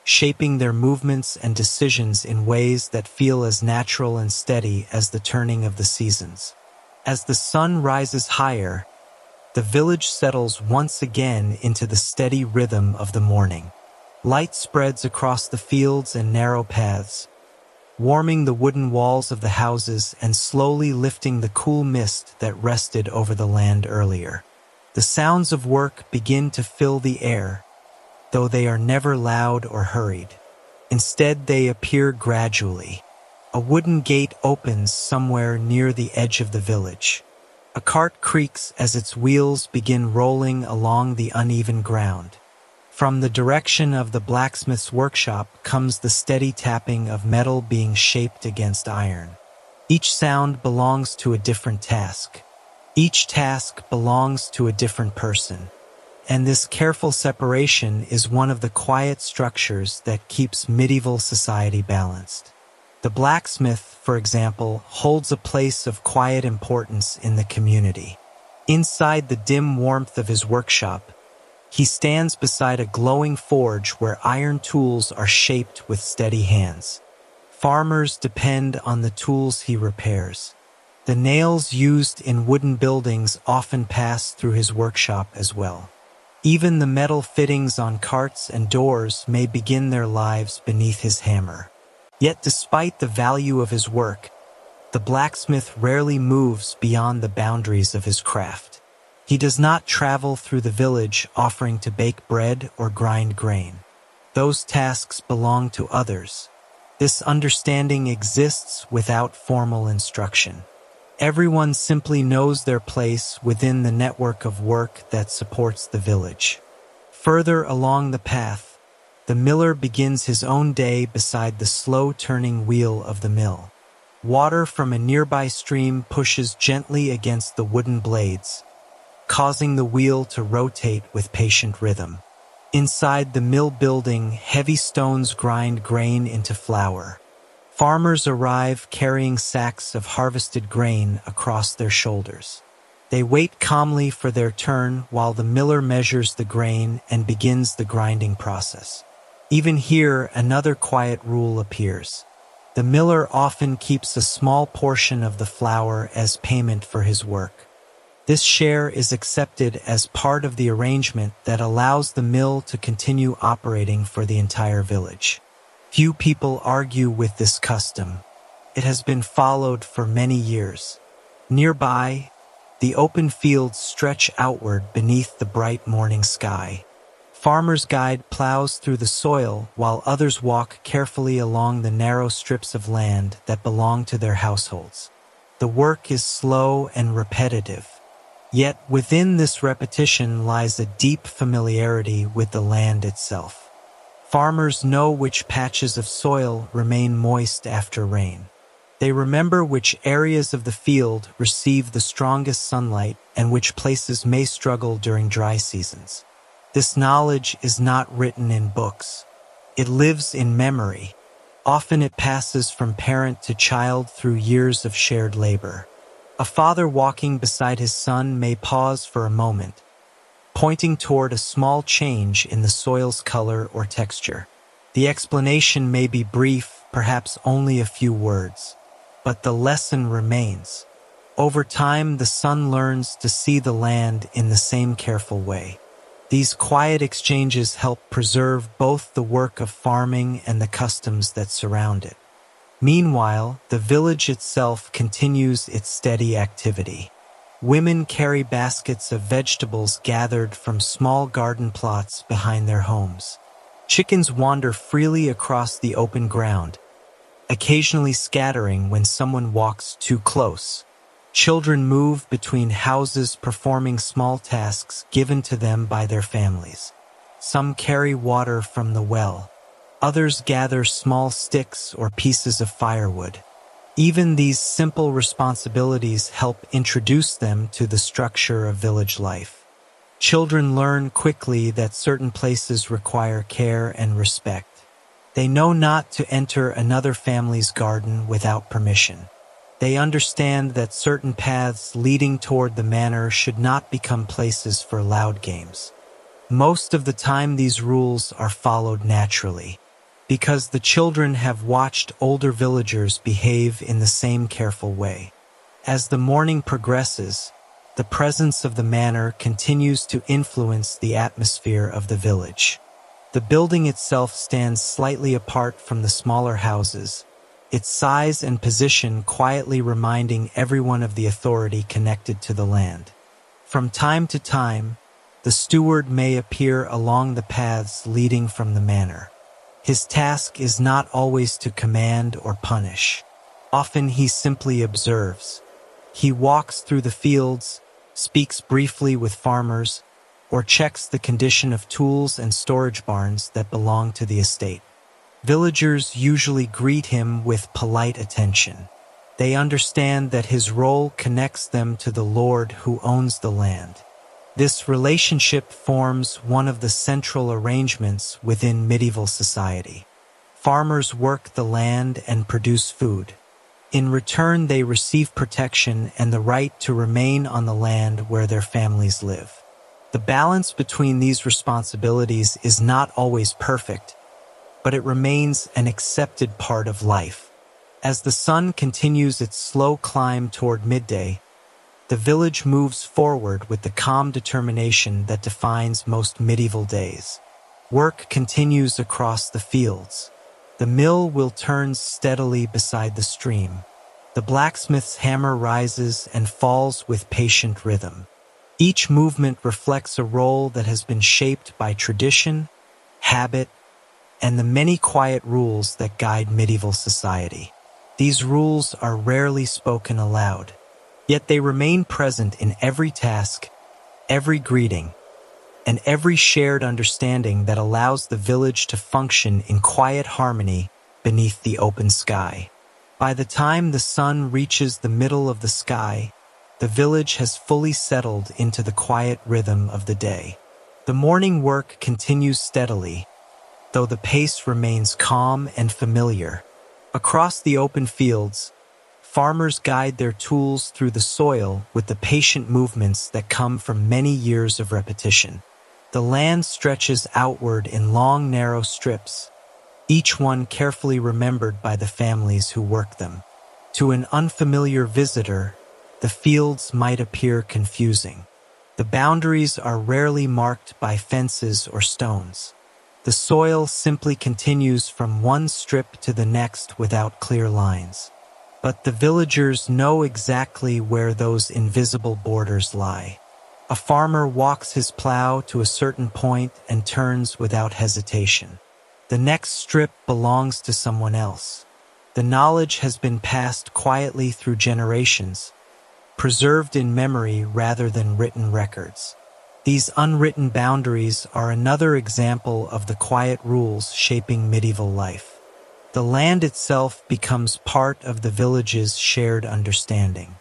shaping their movements and decisions in ways that feel as natural and steady as the turning of the seasons. As the sun rises higher, the village settles once again into the steady rhythm of the morning. Light spreads across the fields and narrow paths, warming the wooden walls of the houses and slowly lifting the cool mist that rested over the land earlier. The sounds of work begin to fill the air, though they are never loud or hurried. Instead, they appear gradually. A wooden gate opens somewhere near the edge of the village. A cart creaks as its wheels begin rolling along the uneven ground. From the direction of the blacksmith's workshop comes the steady tapping of metal being shaped against iron. Each sound belongs to a different task. Each task belongs to a different person. And this careful separation is one of the quiet structures that keeps medieval society balanced. The blacksmith, for example, holds a place of quiet importance in the community. Inside the dim warmth of his workshop, he stands beside a glowing forge where iron tools are shaped with steady hands. Farmers depend on the tools he repairs. The nails used in wooden buildings often pass through his workshop as well. Even the metal fittings on carts and doors may begin their lives beneath his hammer. Yet despite the value of his work, the blacksmith rarely moves beyond the boundaries of his craft. He does not travel through the village offering to bake bread or grind grain. Those tasks belong to others. This understanding exists without formal instruction. Everyone simply knows their place within the network of work that supports the village. Further along the path, the miller begins his own day beside the slow-turning wheel of the mill. Water from a nearby stream pushes gently against the wooden blades, causing the wheel to rotate with patient rhythm. Inside the mill building, heavy stones grind grain into flour. Farmers arrive carrying sacks of harvested grain across their shoulders. They wait calmly for their turn while the miller measures the grain and begins the grinding process. Even here, another quiet rule appears. The miller often keeps a small portion of the flour as payment for his work. This share is accepted as part of the arrangement that allows the mill to continue operating for the entire village. Few people argue with this custom. It has been followed for many years. Nearby, the open fields stretch outward beneath the bright morning sky. Farmers' guide plows through the soil while others walk carefully along the narrow strips of land that belong to their households. The work is slow and repetitive. Yet within this repetition lies a deep familiarity with the land itself. Farmers know which patches of soil remain moist after rain. They remember which areas of the field receive the strongest sunlight and which places may struggle during dry seasons. This knowledge is not written in books. It lives in memory. Often it passes from parent to child through years of shared labor. A father walking beside his son may pause for a moment, pointing toward a small change in the soil's color or texture. The explanation may be brief, perhaps only a few words, but the lesson remains. Over time, the son learns to see the land in the same careful way. These quiet exchanges help preserve both the work of farming and the customs that surround it. Meanwhile, the village itself continues its steady activity. Women carry baskets of vegetables gathered from small garden plots behind their homes. Chickens wander freely across the open ground, occasionally scattering when someone walks too close. Children move between houses performing small tasks given to them by their families. Some carry water from the well. Others gather small sticks or pieces of firewood. Even these simple responsibilities help introduce them to the structure of village life. Children learn quickly that certain places require care and respect. They know not to enter another family's garden without permission. They understand that certain paths leading toward the manor should not become places for loud games. Most of the time these rules are followed naturally, because the children have watched older villagers behave in the same careful way. As the morning progresses, the presence of the manor continues to influence the atmosphere of the village. The building itself stands slightly apart from the smaller houses, its size and position quietly reminding everyone of the authority connected to the land. From time to time, the steward may appear along the paths leading from the manor. His task is not always to command or punish. Often he simply observes. He walks through the fields, speaks briefly with farmers, or checks the condition of tools and storage barns that belong to the estate. Villagers usually greet him with polite attention. They understand that his role connects them to the Lord who owns the land. This relationship forms one of the central arrangements within medieval society. Farmers work the land and produce food. In return, they receive protection and the right to remain on the land where their families live. The balance between these responsibilities is not always perfect, but it remains an accepted part of life. As the sun continues its slow climb toward midday, the village moves forward with the calm determination that defines most medieval days. Work continues across the fields. The mill will turn steadily beside the stream. The blacksmith's hammer rises and falls with patient rhythm. Each movement reflects a role that has been shaped by tradition, habit, and the many quiet rules that guide medieval society. These rules are rarely spoken aloud, yet they remain present in every task, every greeting, and every shared understanding that allows the village to function in quiet harmony beneath the open sky. By the time the sun reaches the middle of the sky, the village has fully settled into the quiet rhythm of the day. The morning work continues steadily, though the pace remains calm and familiar. Across the open fields, farmers guide their tools through the soil with the patient movements that come from many years of repetition. The land stretches outward in long, narrow strips, each one carefully remembered by the families who work them. To an unfamiliar visitor, the fields might appear confusing. The boundaries are rarely marked by fences or stones. The soil simply continues from one strip to the next without clear lines. But the villagers know exactly where those invisible borders lie. A farmer walks his plow to a certain point and turns without hesitation. The next strip belongs to someone else. The knowledge has been passed quietly through generations, preserved in memory rather than written records. These unwritten boundaries are another example of the quiet rules shaping medieval life. The land itself becomes part of the village's shared understanding.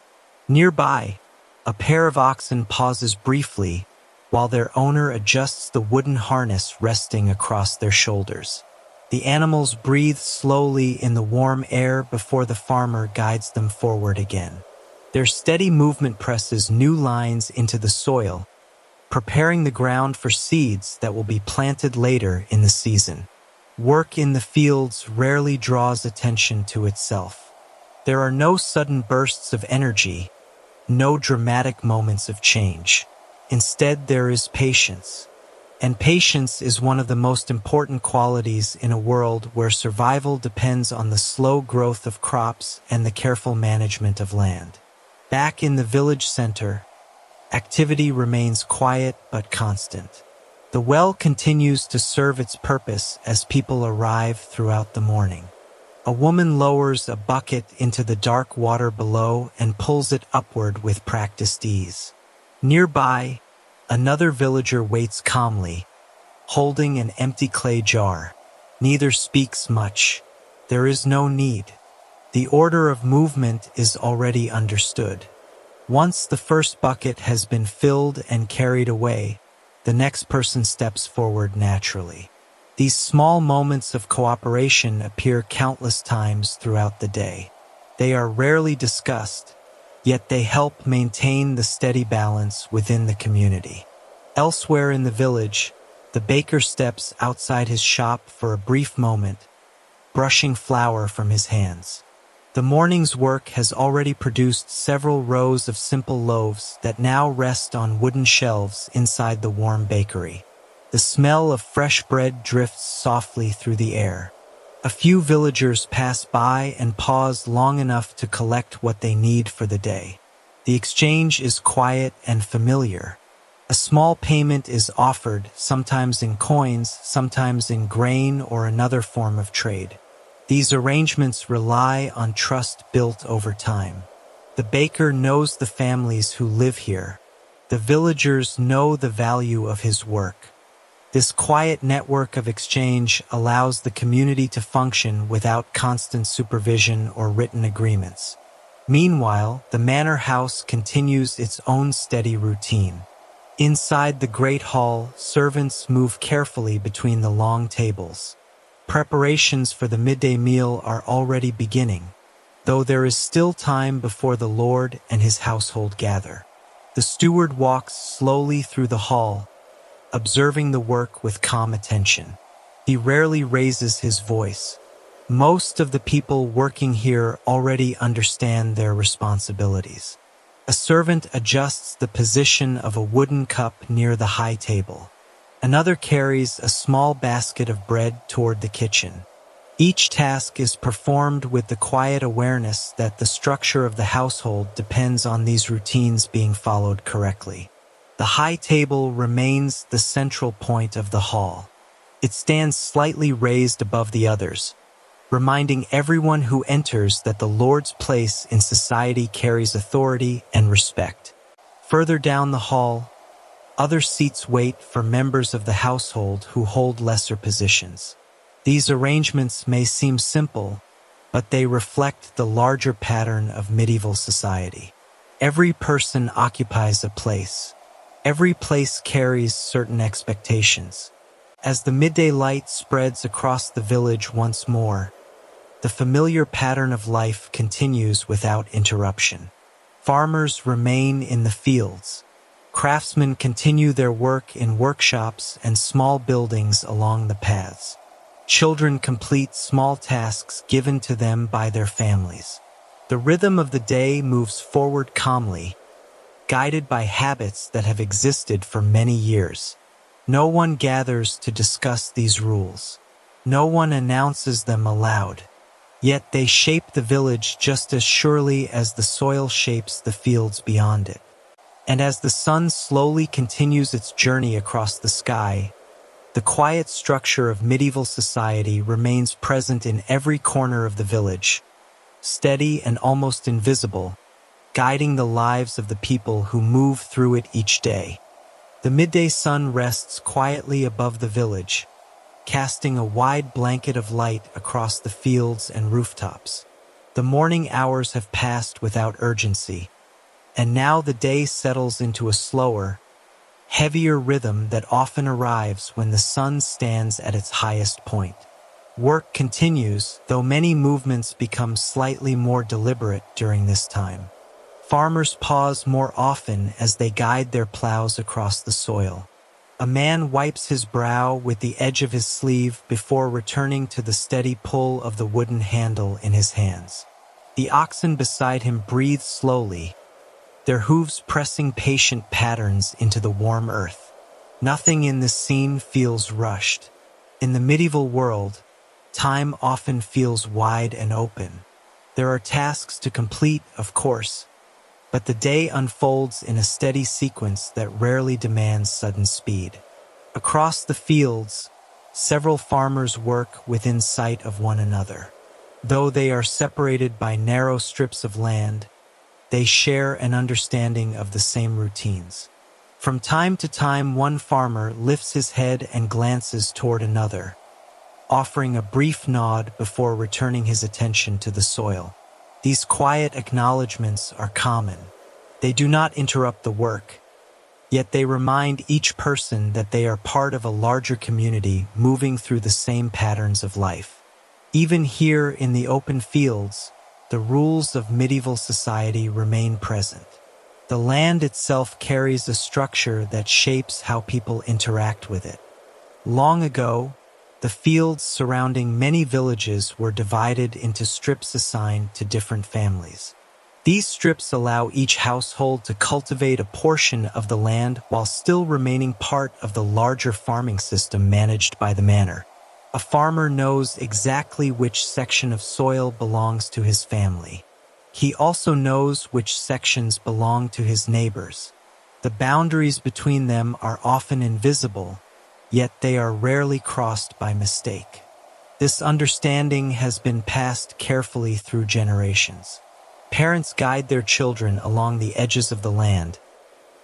Nearby, a pair of oxen pauses briefly while their owner adjusts the wooden harness resting across their shoulders. The animals breathe slowly in the warm air before the farmer guides them forward again. Their steady movement presses new lines into the soil, preparing the ground for seeds that will be planted later in the season. Work in the fields rarely draws attention to itself. There are no sudden bursts of energy, no dramatic moments of change. Instead, there is patience. And patience is one of the most important qualities in a world where survival depends on the slow growth of crops and the careful management of land. Back in the village center, activity remains quiet but constant. The well continues to serve its purpose as people arrive throughout the morning. A woman lowers a bucket into the dark water below and pulls it upward with practiced ease. Nearby, another villager waits calmly, holding an empty clay jar. Neither speaks much. There is no need. The order of movement is already understood. Once the first bucket has been filled and carried away, the next person steps forward naturally. These small moments of cooperation appear countless times throughout the day. They are rarely discussed, yet they help maintain the steady balance within the community. Elsewhere in the village, the baker steps outside his shop for a brief moment, brushing flour from his hands. The morning's work has already produced several rows of simple loaves that now rest on wooden shelves inside the warm bakery. The smell of fresh bread drifts softly through the air. A few villagers pass by and pause long enough to collect what they need for the day. The exchange is quiet and familiar. A small payment is offered, sometimes in coins, sometimes in grain or another form of trade. These arrangements rely on trust built over time. The baker knows the families who live here. The villagers know the value of his work. This quiet network of exchange allows the community to function without constant supervision or written agreements. Meanwhile, the manor house continues its own steady routine. Inside the great hall, servants move carefully between the long tables. Preparations for the midday meal are already beginning, though there is still time before the Lord and his household gather. The steward walks slowly through the hall, observing the work with calm attention. He rarely raises his voice. Most of the people working here already understand their responsibilities. A servant adjusts the position of a wooden cup near the high table. Another carries a small basket of bread toward the kitchen. Each task is performed with the quiet awareness that the structure of the household depends on these routines being followed correctly. The high table remains the central point of the hall. It stands slightly raised above the others, reminding everyone who enters that the Lord's place in society carries authority and respect. Further down the hall, other seats wait for members of the household who hold lesser positions. These arrangements may seem simple, but they reflect the larger pattern of medieval society. Every person occupies a place. Every place carries certain expectations. As the midday light spreads across the village once more, the familiar pattern of life continues without interruption. Farmers remain in the fields. Craftsmen continue their work in workshops and small buildings along the paths. Children complete small tasks given to them by their families. The rhythm of the day moves forward calmly, guided by habits that have existed for many years. No one gathers to discuss these rules. No one announces them aloud. Yet they shape the village just as surely as the soil shapes the fields beyond it. And as the sun slowly continues its journey across the sky, the quiet structure of medieval society remains present in every corner of the village, steady and almost invisible, guiding the lives of the people who move through it each day. The midday sun rests quietly above the village, casting a wide blanket of light across the fields and rooftops. The morning hours have passed without urgency, and now the day settles into a slower, heavier rhythm that often arrives when the sun stands at its highest point. Work continues, though many movements become slightly more deliberate during this time. Farmers pause more often as they guide their plows across the soil. A man wipes his brow with the edge of his sleeve before returning to the steady pull of the wooden handle in his hands. The oxen beside him breathe slowly, their hooves pressing patient patterns into the warm earth. Nothing in this scene feels rushed. In the medieval world, time often feels wide and open. There are tasks to complete, of course, but the day unfolds in a steady sequence that rarely demands sudden speed. Across the fields, several farmers work within sight of one another. Though they are separated by narrow strips of land, they share an understanding of the same routines. From time to time, one farmer lifts his head and glances toward another, offering a brief nod before returning his attention to the soil. These quiet acknowledgments are common. They do not interrupt the work, yet they remind each person that they are part of a larger community moving through the same patterns of life. Even here in the open fields, the rules of medieval society remain present. The land itself carries a structure that shapes how people interact with it. Long ago, the fields surrounding many villages were divided into strips assigned to different families. These strips allow each household to cultivate a portion of the land while still remaining part of the larger farming system managed by the manor. A farmer knows exactly which section of soil belongs to his family. He also knows which sections belong to his neighbors. The boundaries between them are often invisible, yet they are rarely crossed by mistake. This understanding has been passed carefully through generations. Parents guide their children along the edges of the land,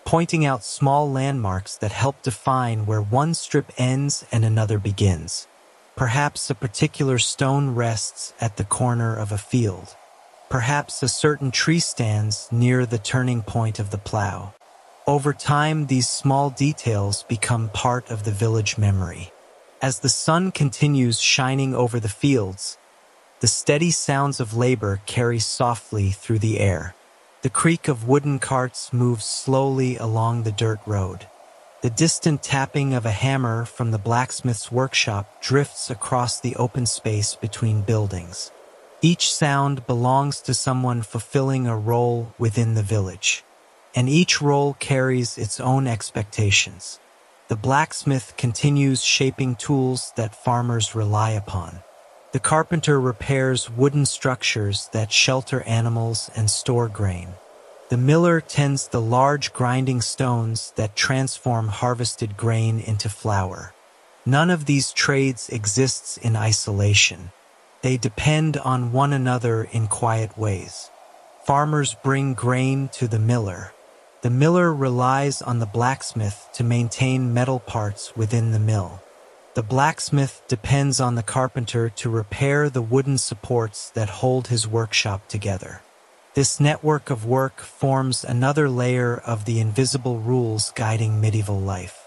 pointing out small landmarks that help define where one strip ends and another begins. Perhaps a particular stone rests at the corner of a field. Perhaps a certain tree stands near the turning point of the plow. Over time, these small details become part of the village memory. As the sun continues shining over the fields, the steady sounds of labor carry softly through the air. The creak of wooden carts moves slowly along the dirt road. The distant tapping of a hammer from the blacksmith's workshop drifts across the open space between buildings. Each sound belongs to someone fulfilling a role within the village, and each role carries its own expectations. The blacksmith continues shaping tools that farmers rely upon. The carpenter repairs wooden structures that shelter animals and store grain. The miller tends the large grinding stones that transform harvested grain into flour. None of these trades exists in isolation. They depend on one another in quiet ways. Farmers bring grain to the miller. The miller relies on the blacksmith to maintain metal parts within the mill. The blacksmith depends on the carpenter to repair the wooden supports that hold his workshop together. This network of work forms another layer of the invisible rules guiding medieval life.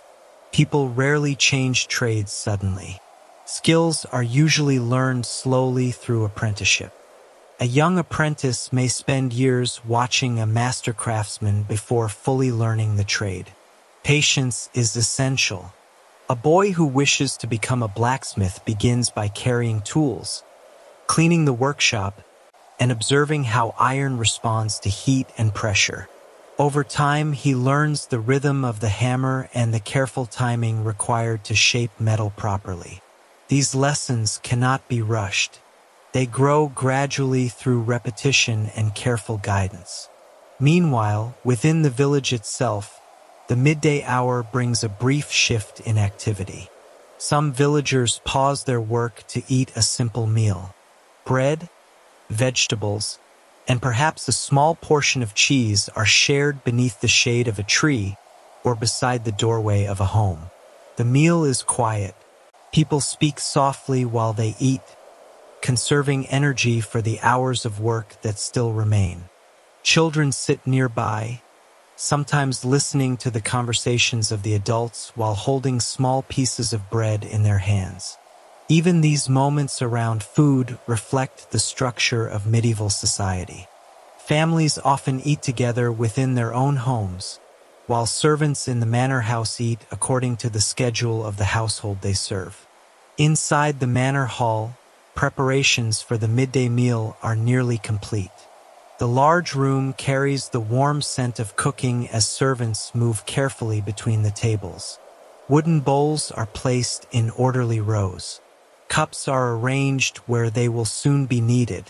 People rarely change trades suddenly. Skills are usually learned slowly through apprenticeship. A young apprentice may spend years watching a master craftsman before fully learning the trade. Patience is essential. A boy who wishes to become a blacksmith begins by carrying tools, cleaning the workshop, and observing how iron responds to heat and pressure. Over time, he learns the rhythm of the hammer and the careful timing required to shape metal properly. These lessons cannot be rushed. They grow gradually through repetition and careful guidance. Meanwhile, within the village itself, the midday hour brings a brief shift in activity. Some villagers pause their work to eat a simple meal. Bread, vegetables, and perhaps a small portion of cheese are shared beneath the shade of a tree or beside the doorway of a home. The meal is quiet, People speak softly while they eat, conserving energy for the hours of work that still remain. Children sit nearby, sometimes listening to the conversations of the adults while holding small pieces of bread in their hands. Even these moments around food reflect the structure of medieval society. Families often eat together within their own homes, while servants in the manor house eat according to the schedule of the household they serve. Inside the manor hall, preparations for the midday meal are nearly complete. The large room carries the warm scent of cooking as servants move carefully between the tables. Wooden bowls are placed in orderly rows. Cups are arranged where they will soon be needed.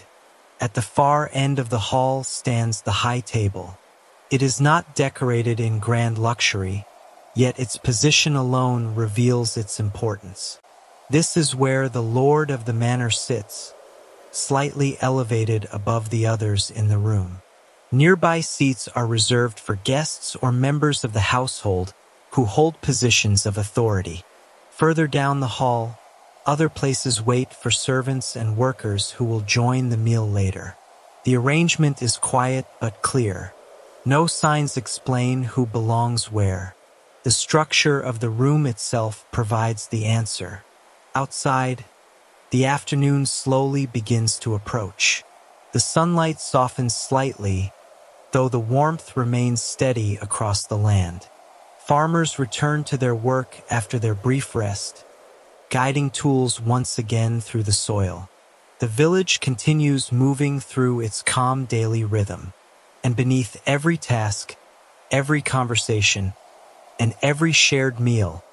At the far end of the hall stands the high table. It is not decorated in grand luxury, yet its position alone reveals its importance. This is where the lord of the manor sits, slightly elevated above the others in the room. Nearby seats are reserved for guests or members of the household who hold positions of authority. Further down the hall, other places wait for servants and workers who will join the meal later. The arrangement is quiet but clear. No signs explain who belongs where. The structure of the room itself provides the answer. Outside, the afternoon slowly begins to approach. The sunlight softens slightly, though the warmth remains steady across the land. Farmers return to their work after their brief rest, guiding tools once again through the soil. The village continues moving through its calm daily rhythm, and beneath every task, every conversation, and every shared meal,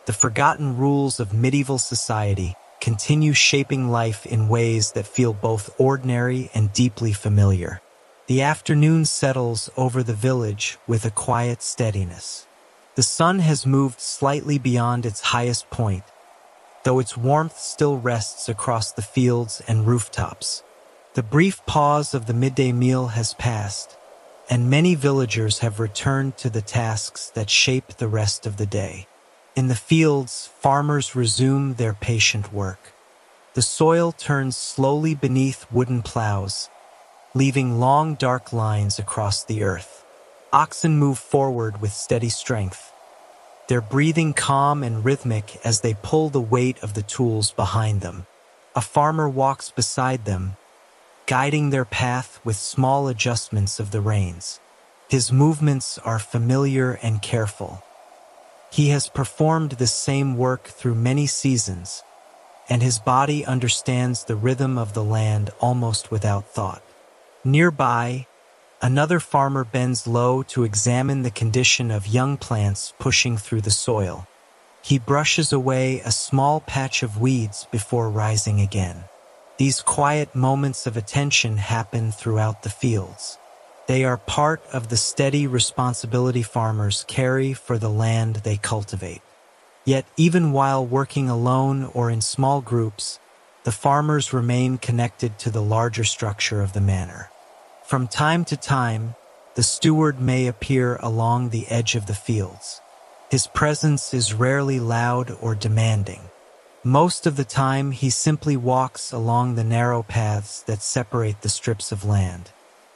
the forgotten rules of medieval society continue shaping life in ways that feel both ordinary and deeply familiar. The afternoon settles over the village with a quiet steadiness. The sun has moved slightly beyond its highest point, though its warmth still rests across the fields and rooftops. The brief pause of the midday meal has passed, and many villagers have returned to the tasks that shape the rest of the day. In the fields, farmers resume their patient work. The soil turns slowly beneath wooden plows, leaving long dark lines across the earth. Oxen move forward with steady strength, their breathing calm and rhythmic as they pull the weight of the tools behind them. A farmer walks beside them, guiding their path with small adjustments of the reins. His movements are familiar and careful. He has performed the same work through many seasons, and his body understands the rhythm of the land almost without thought. Nearby, another farmer bends low to examine the condition of young plants pushing through the soil. He brushes away a small patch of weeds before rising again. These quiet moments of attention happen throughout the fields. They are part of the steady responsibility farmers carry for the land they cultivate. Yet even while working alone or in small groups, the farmers remain connected to the larger structure of the manor. From time to time, the steward may appear along the edge of the fields. His presence is rarely loud or demanding. Most of the time, he simply walks along the narrow paths that separate the strips of land.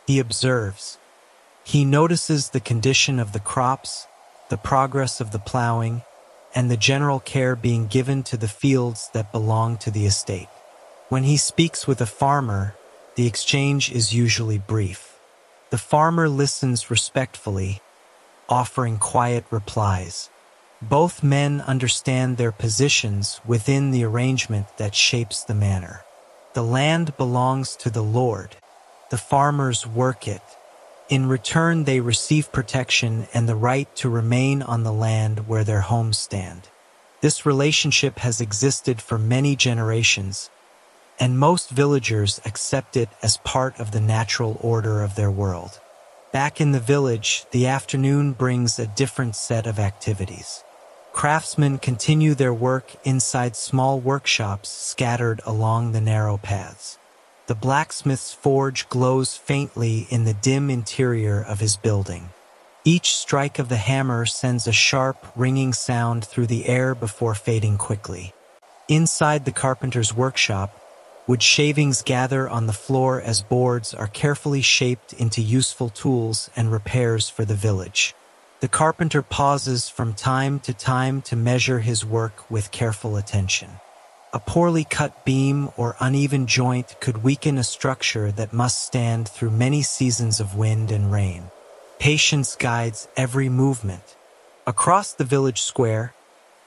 He observes. He notices the condition of the crops, the progress of the plowing, and the general care being given to the fields that belong to the estate. When he speaks with a farmer, the exchange is usually brief. The farmer listens respectfully, offering quiet replies. Both men understand their positions within the arrangement that shapes the manor. The land belongs to the Lord. The farmers work it. In return, they receive protection and the right to remain on the land where their homes stand. This relationship has existed for many generations, and most villagers accept it as part of the natural order of their world. Back in the village, the afternoon brings a different set of activities. Craftsmen continue their work inside small workshops scattered along the narrow paths. The blacksmith's forge glows faintly in the dim interior of his building. Each strike of the hammer sends a sharp, ringing sound through the air before fading quickly. Inside the carpenter's workshop, wood shavings gather on the floor as boards are carefully shaped into useful tools and repairs for the village. The carpenter pauses from time to measure his work with careful attention. A poorly cut beam or uneven joint could weaken a structure that must stand through many seasons of wind and rain. Patience guides every movement. Across the village square,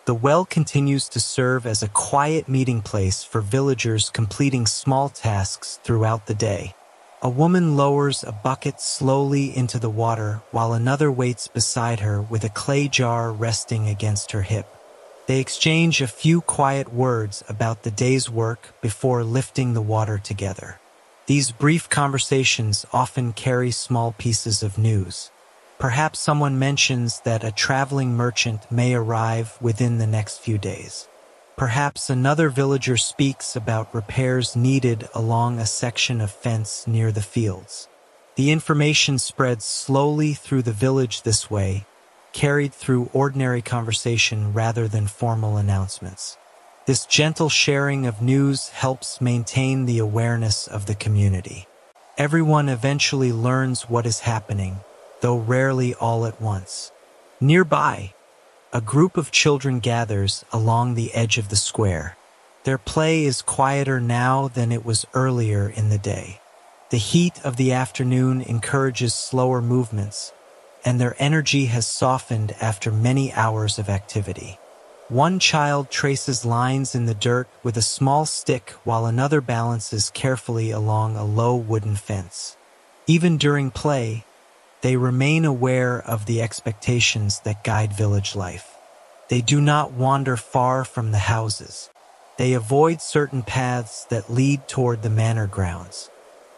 the well continues to serve as a quiet meeting place for villagers completing small tasks throughout the day. A woman lowers a bucket slowly into the water while another waits beside her with a clay jar resting against her hip. They exchange a few quiet words about the day's work before lifting the water together. These brief conversations often carry small pieces of news. Perhaps someone mentions that a traveling merchant may arrive within the next few days. Perhaps another villager speaks about repairs needed along a section of fence near the fields. The information spreads slowly through the village this way, carried through ordinary conversation rather than formal announcements. This gentle sharing of news helps maintain the awareness of the community. Everyone eventually learns what is happening, though rarely all at once. Nearby, a group of children gathers along the edge of the square. Their play is quieter now than it was earlier in the day. The heat of the afternoon encourages slower movements, and their energy has softened after many hours of activity. One child traces lines in the dirt with a small stick while another balances carefully along a low wooden fence. Even during play, they remain aware of the expectations that guide village life. They do not wander far from the houses. They avoid certain paths that lead toward the manor grounds.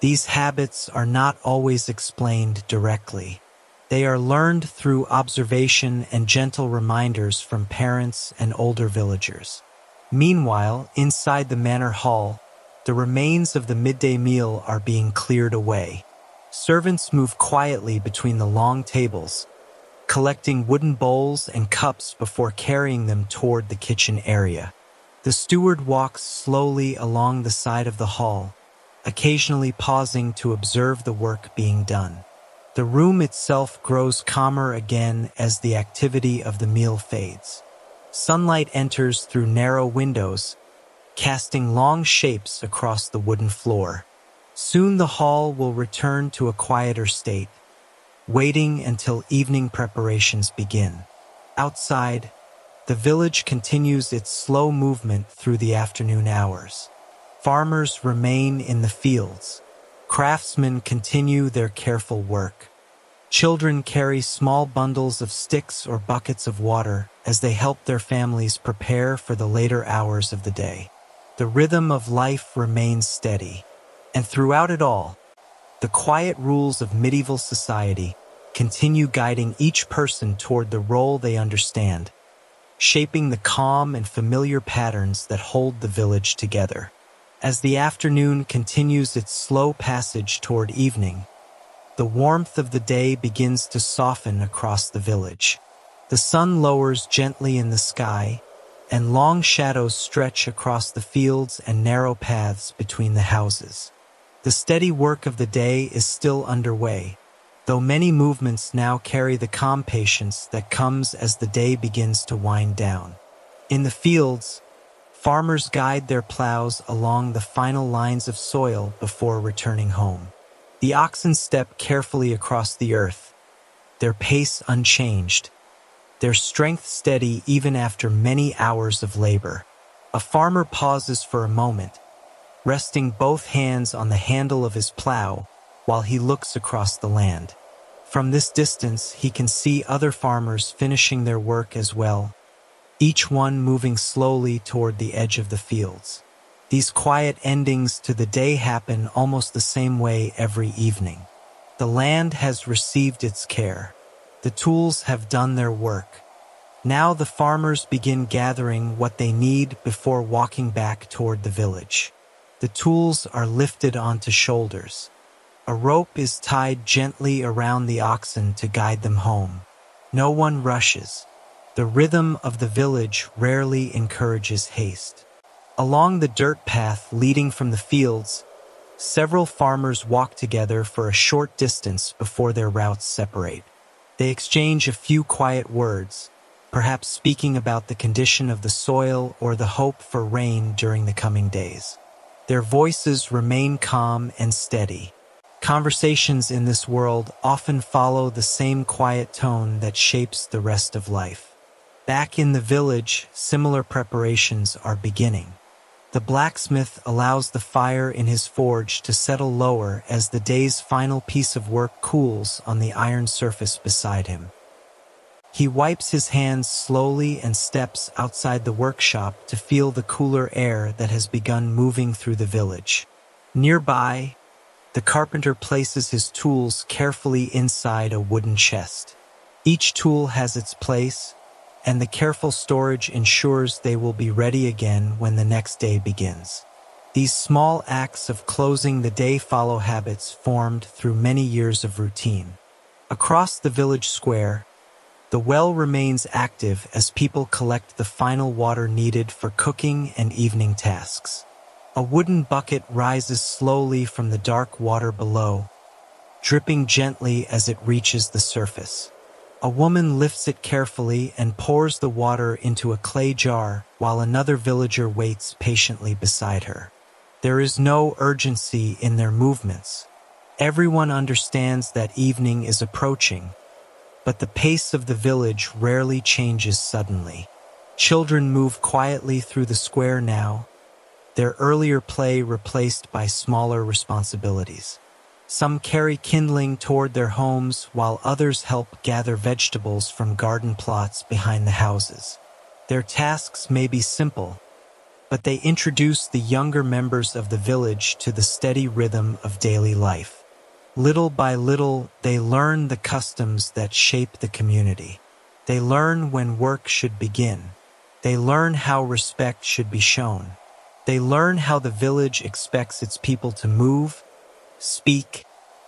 These habits are not always explained directly. They are learned through observation and gentle reminders from parents and older villagers. Meanwhile, inside the manor hall, the remains of the midday meal are being cleared away. Servants move quietly between the long tables, collecting wooden bowls and cups before carrying them toward the kitchen area. The steward walks slowly along the side of the hall, occasionally pausing to observe the work being done. The room itself grows calmer again as the activity of the meal fades. Sunlight enters through narrow windows, casting long shapes across the wooden floor. Soon the hall will return to a quieter state, waiting until evening preparations begin. Outside, the village continues its slow movement through the afternoon hours. Farmers remain in the fields. Craftsmen continue their careful work. Children carry small bundles of sticks or buckets of water as they help their families prepare for the later hours of the day. The rhythm of life remains steady. And throughout it all, the quiet rules of medieval society continue guiding each person toward the role they understand, shaping the calm and familiar patterns that hold the village together. As the afternoon continues its slow passage toward evening, the warmth of the day begins to soften across the village. The sun lowers gently in the sky, and long shadows stretch across the fields and narrow paths between the houses. The steady work of the day is still underway, though many movements now carry the calm patience that comes as the day begins to wind down. In the fields, farmers guide their plows along the final lines of soil before returning home. The oxen step carefully across the earth, their pace unchanged, their strength steady even after many hours of labor. A farmer pauses for a moment, resting both hands on the handle of his plow while he looks across the land. From this distance, he can see other farmers finishing their work as well, each one moving slowly toward the edge of the fields. These quiet endings to the day happen almost the same way every evening. The land has received its care. The tools have done their work. Now the farmers begin gathering what they need before walking back toward the village. The tools are lifted onto shoulders. A rope is tied gently around the oxen to guide them home. No one rushes. The rhythm of the village rarely encourages haste. Along the dirt path leading from the fields, several farmers walk together for a short distance before their routes separate. They exchange a few quiet words, perhaps speaking about the condition of the soil or the hope for rain during the coming days. Their voices remain calm and steady. Conversations in this world often follow the same quiet tone that shapes the rest of life. Back in the village, similar preparations are beginning. The blacksmith allows the fire in his forge to settle lower as the day's final piece of work cools on the iron surface beside him. He wipes his hands slowly and steps outside the workshop to feel the cooler air that has begun moving through the village. Nearby, the carpenter places his tools carefully inside a wooden chest. Each tool has its place, and the careful storage ensures they will be ready again when the next day begins. These small acts of closing the day follow habits formed through many years of routine. Across the village square, the well remains active as people collect the final water needed for cooking and evening tasks. A wooden bucket rises slowly from the dark water below, dripping gently as it reaches the surface. A woman lifts it carefully and pours the water into a clay jar while another villager waits patiently beside her. There is no urgency in their movements. Everyone understands that evening is approaching, but the pace of the village rarely changes suddenly. Children move quietly through the square now, their earlier play replaced by smaller responsibilities. Some carry kindling toward their homes while others help gather vegetables from garden plots behind the houses. Their tasks may be simple, but they introduce the younger members of the village to the steady rhythm of daily life. Little by little, they learn the customs that shape the community. They learn when work should begin. They learn how respect should be shown. They learn how the village expects its people to move, speak,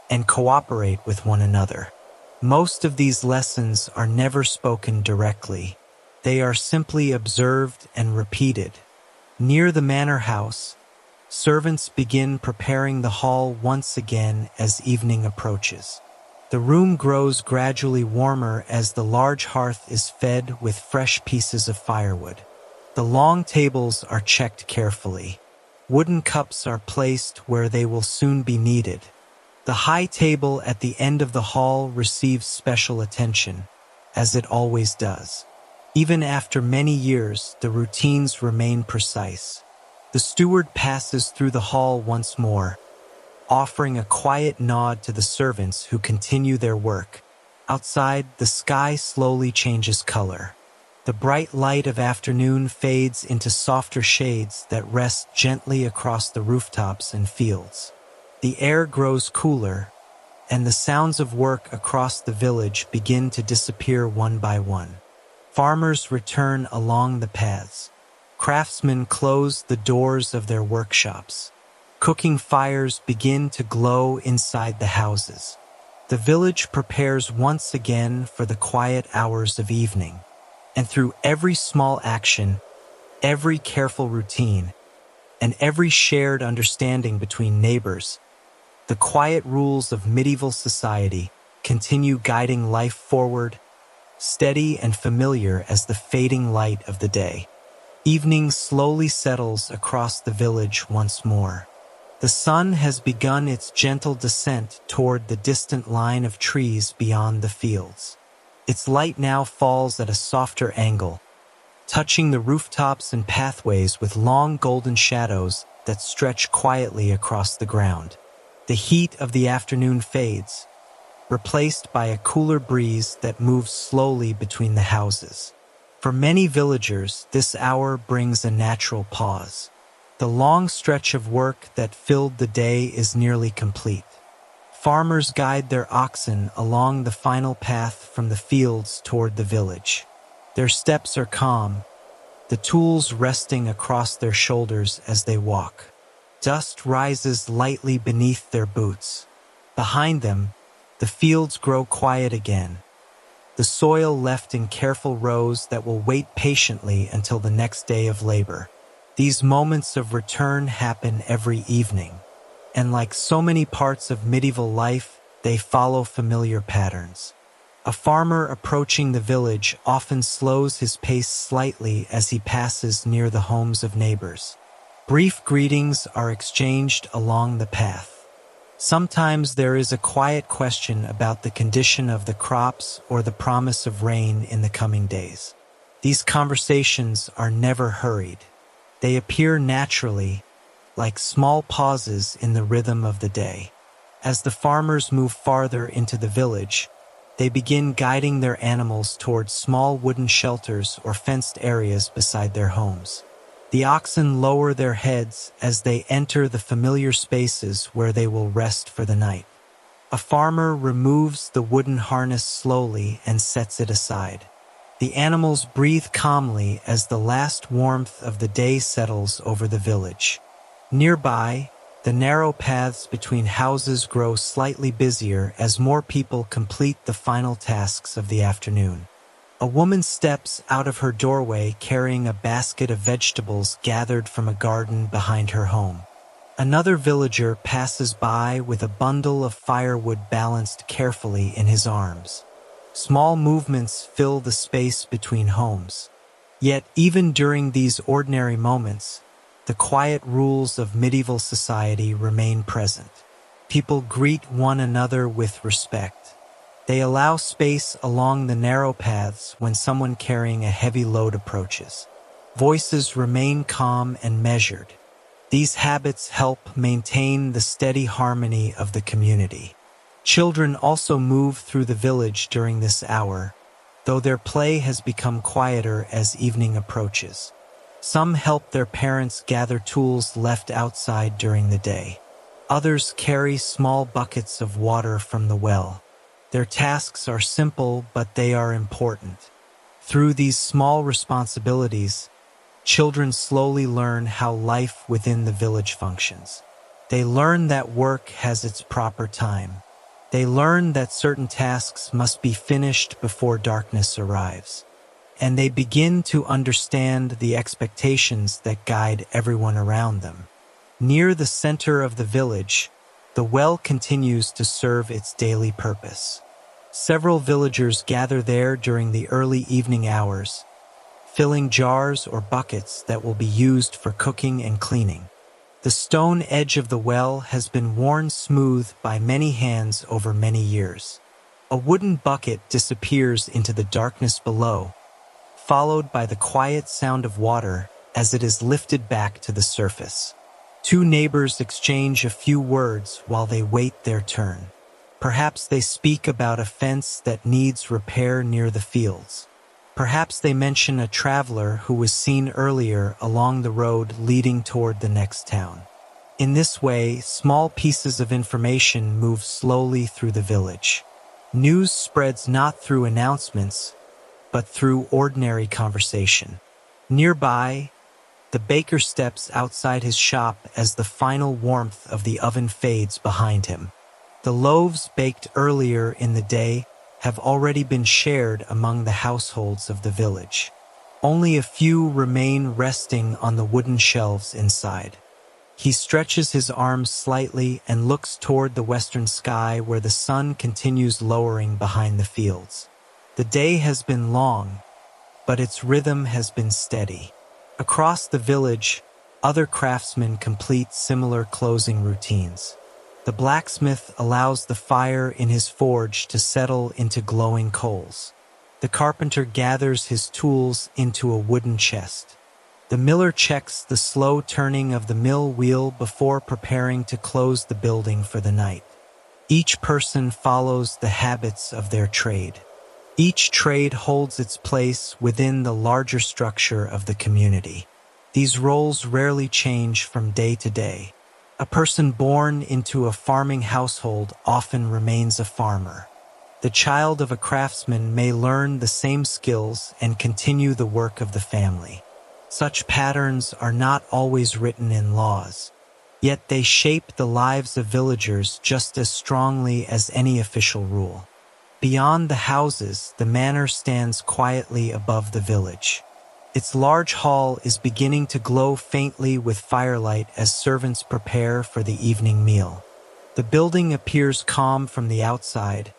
and cooperate with one another. Most of these lessons are never spoken directly. They are simply observed and repeated. Near the manor house, servants begin preparing the hall once again as evening approaches. The room grows gradually warmer as the large hearth is fed with fresh pieces of firewood. The long tables are checked carefully. Wooden cups are placed where they will soon be needed. The high table at the end of the hall receives special attention, as it always does. Even after many years, the routines remain precise. The steward passes through the hall once more, offering a quiet nod to the servants who continue their work. Outside, the sky slowly changes color. The bright light of afternoon fades into softer shades that rest gently across the rooftops and fields. The air grows cooler, and the sounds of work across the village begin to disappear one by one. Farmers return along the paths. Craftsmen close the doors of their workshops. Cooking fires begin to glow inside the houses. The village prepares once again for the quiet hours of evening. And through every small action, every careful routine, and every shared understanding between neighbors, the quiet rules of medieval society continue guiding life forward, steady and familiar as the fading light of the day. Evening slowly settles across the village once more. The sun has begun its gentle descent toward the distant line of trees beyond the fields. Its light now falls at a softer angle, touching the rooftops and pathways with long golden shadows that stretch quietly across the ground. The heat of the afternoon fades, replaced by a cooler breeze that moves slowly between the houses. For many villagers, this hour brings a natural pause. The long stretch of work that filled the day is nearly complete. Farmers guide their oxen along the final path from the fields toward the village. Their steps are calm, the tools resting across their shoulders as they walk. Dust rises lightly beneath their boots. Behind them, the fields grow quiet again, the soil left in careful rows that will wait patiently until the next day of labor. These moments of return happen every evening, and like so many parts of medieval life, they follow familiar patterns. A farmer approaching the village often slows his pace slightly as he passes near the homes of neighbors. Brief greetings are exchanged along the path. Sometimes there is a quiet question about the condition of the crops or the promise of rain in the coming days. These conversations are never hurried. They appear naturally, like small pauses in the rhythm of the day. As the farmers move farther into the village, they begin guiding their animals towards small wooden shelters or fenced areas beside their homes. The oxen lower their heads as they enter the familiar spaces where they will rest for the night. A farmer removes the wooden harness slowly and sets it aside. The animals breathe calmly as the last warmth of the day settles over the village. Nearby, the narrow paths between houses grow slightly busier as more people complete the final tasks of the afternoon. A woman steps out of her doorway carrying a basket of vegetables gathered from a garden behind her home. Another villager passes by with a bundle of firewood balanced carefully in his arms. Small movements fill the space between homes. Yet even during these ordinary moments, the quiet rules of medieval society remain present. People greet one another with respect. They allow space along the narrow paths when someone carrying a heavy load approaches. Voices remain calm and measured. These habits help maintain the steady harmony of the community. Children also move through the village during this hour, though their play has become quieter as evening approaches. Some help their parents gather tools left outside during the day. Others carry small buckets of water from the well. Their tasks are simple, but they are important. Through these small responsibilities, children slowly learn how life within the village functions. They learn that work has its proper time. They learn that certain tasks must be finished before darkness arrives. And they begin to understand the expectations that guide everyone around them. Near the center of the village, the well continues to serve its daily purpose. Several villagers gather there during the early evening hours, filling jars or buckets that will be used for cooking and cleaning. The stone edge of the well has been worn smooth by many hands over many years. A wooden bucket disappears into the darkness below, followed by the quiet sound of water as it is lifted back to the surface. Two neighbors exchange a few words while they wait their turn. Perhaps they speak about a fence that needs repair near the fields. Perhaps they mention a traveler who was seen earlier along the road leading toward the next town. In this way, small pieces of information move slowly through the village. News spreads not through announcements, but through ordinary conversation. Nearby, the baker steps outside his shop as the final warmth of the oven fades behind him. The loaves baked earlier in the day have already been shared among the households of the village. Only a few remain resting on the wooden shelves inside. He stretches his arms slightly and looks toward the western sky where the sun continues lowering behind the fields. The day has been long, but its rhythm has been steady. Across the village, other craftsmen complete similar closing routines. The blacksmith allows the fire in his forge to settle into glowing coals. The carpenter gathers his tools into a wooden chest. The miller checks the slow turning of the mill wheel before preparing to close the building for the night. Each person follows the habits of their trade. Each trade holds its place within the larger structure of the community. These roles rarely change from day to day. A person born into a farming household often remains a farmer. The child of a craftsman may learn the same skills and continue the work of the family. Such patterns are not always written in laws, yet they shape the lives of villagers just as strongly as any official rule. Beyond the houses, the manor stands quietly above the village. Its large hall is beginning to glow faintly with firelight as servants prepare for the evening meal. The building appears calm from the outside,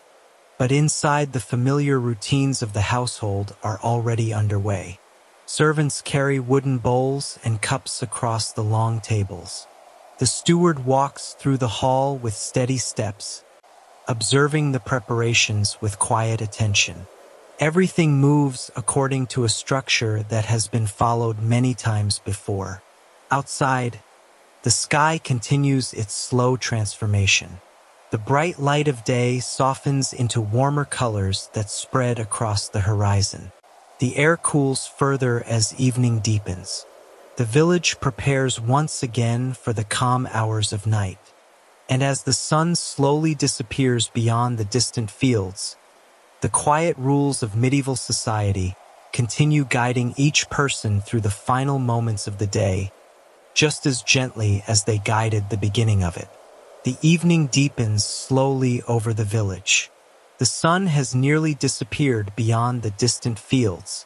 but inside the familiar routines of the household are already underway. Servants carry wooden bowls and cups across the long tables. The steward walks through the hall with steady steps, observing the preparations with quiet attention. Everything moves according to a structure that has been followed many times before. Outside, the sky continues its slow transformation. The bright light of day softens into warmer colors that spread across the horizon. The air cools further as evening deepens. The village prepares once again for the calm hours of night. And as the sun slowly disappears beyond the distant fields, the quiet rules of medieval society continue guiding each person through the final moments of the day, just as gently as they guided the beginning of it. The evening deepens slowly over the village. The sun has nearly disappeared beyond the distant fields,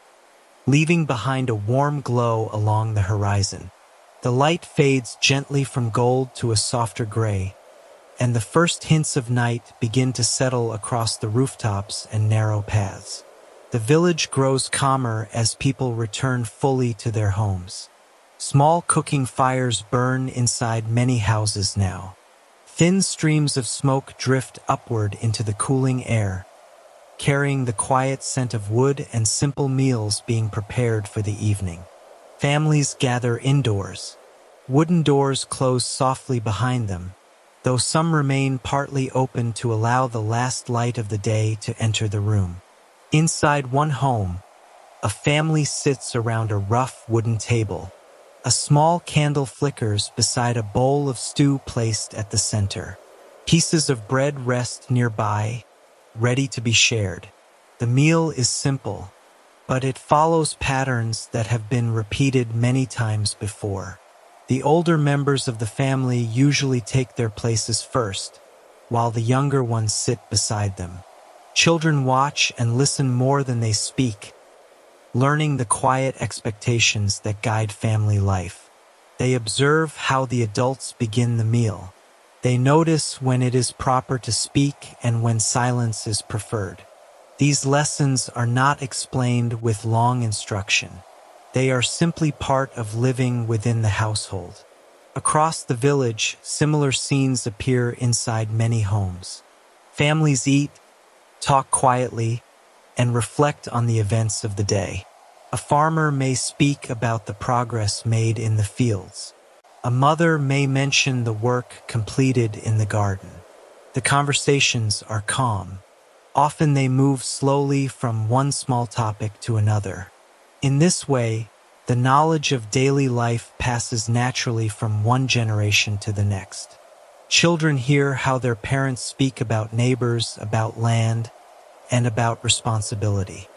leaving behind a warm glow along the horizon. The light fades gently from gold to a softer gray, and the first hints of night begin to settle across the rooftops and narrow paths. The village grows calmer as people return fully to their homes. Small cooking fires burn inside many houses now. Thin streams of smoke drift upward into the cooling air, carrying the quiet scent of wood and simple meals being prepared for the evening. Families gather indoors. Wooden doors close softly behind them, though some remain partly open to allow the last light of the day to enter the room. Inside one home, a family sits around a rough wooden table. A small candle flickers beside a bowl of stew placed at the center. Pieces of bread rest nearby, ready to be shared. The meal is simple, but it follows patterns that have been repeated many times before. The older members of the family usually take their places first, while the younger ones sit beside them. Children watch and listen more than they speak, learning the quiet expectations that guide family life. They observe how the adults begin the meal. They notice when it is proper to speak and when silence is preferred. These lessons are not explained with long instruction. They are simply part of living within the household. Across the village, similar scenes appear inside many homes. Families eat, talk quietly, and reflect on the events of the day. A farmer may speak about the progress made in the fields. A mother may mention the work completed in the garden. The conversations are calm. Often they move slowly from one small topic to another. In this way, the knowledge of daily life passes naturally from one generation to the next. Children hear how their parents speak about neighbors, about land, and about responsibility.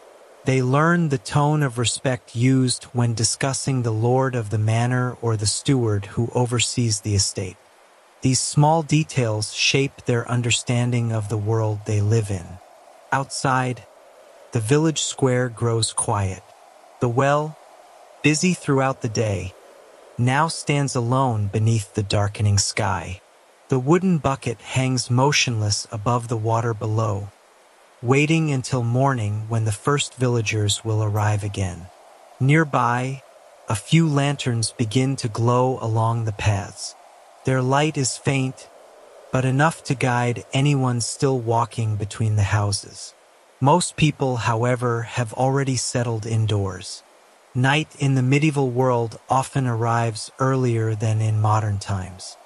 They learn the tone of respect used when discussing the lord of the manor or the steward who oversees the estate. These small details shape their understanding of the world they live in. Outside, the village square grows quiet. The well, busy throughout the day, now stands alone beneath the darkening sky. The wooden bucket hangs motionless above the water below, waiting until morning when the first villagers will arrive again. Nearby, a few lanterns begin to glow along the paths. Their light is faint, but enough to guide anyone still walking between the houses. Most people, however, have already settled indoors. Night in the medieval world often arrives earlier than in modern times.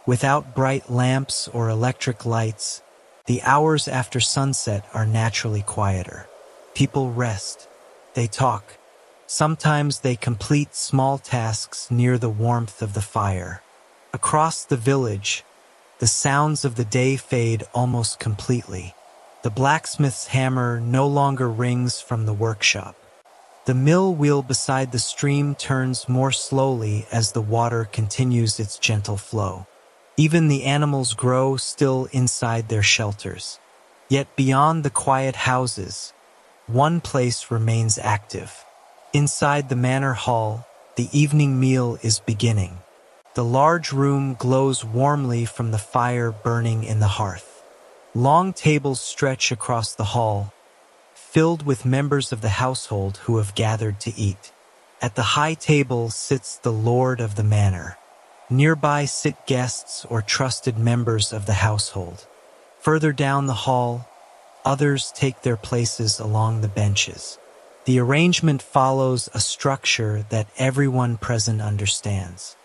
Without bright lamps or electric lights, the hours after sunset are naturally quieter. People rest. They talk. Sometimes they complete small tasks near the warmth of the fire. Across the village, the sounds of the day fade almost completely. The blacksmith's hammer no longer rings from the workshop. The mill wheel beside the stream turns more slowly as the water continues its gentle flow. Even the animals grow still inside their shelters. Yet beyond the quiet houses, one place remains active. Inside the manor hall, the evening meal is beginning. The large room glows warmly from the fire burning in the hearth. Long tables stretch across the hall, filled with members of the household who have gathered to eat. At the high table sits the lord of the manor. Nearby sit guests or trusted members of the household. Further down the hall, others take their places along the benches. The arrangement follows a structure that everyone present understands.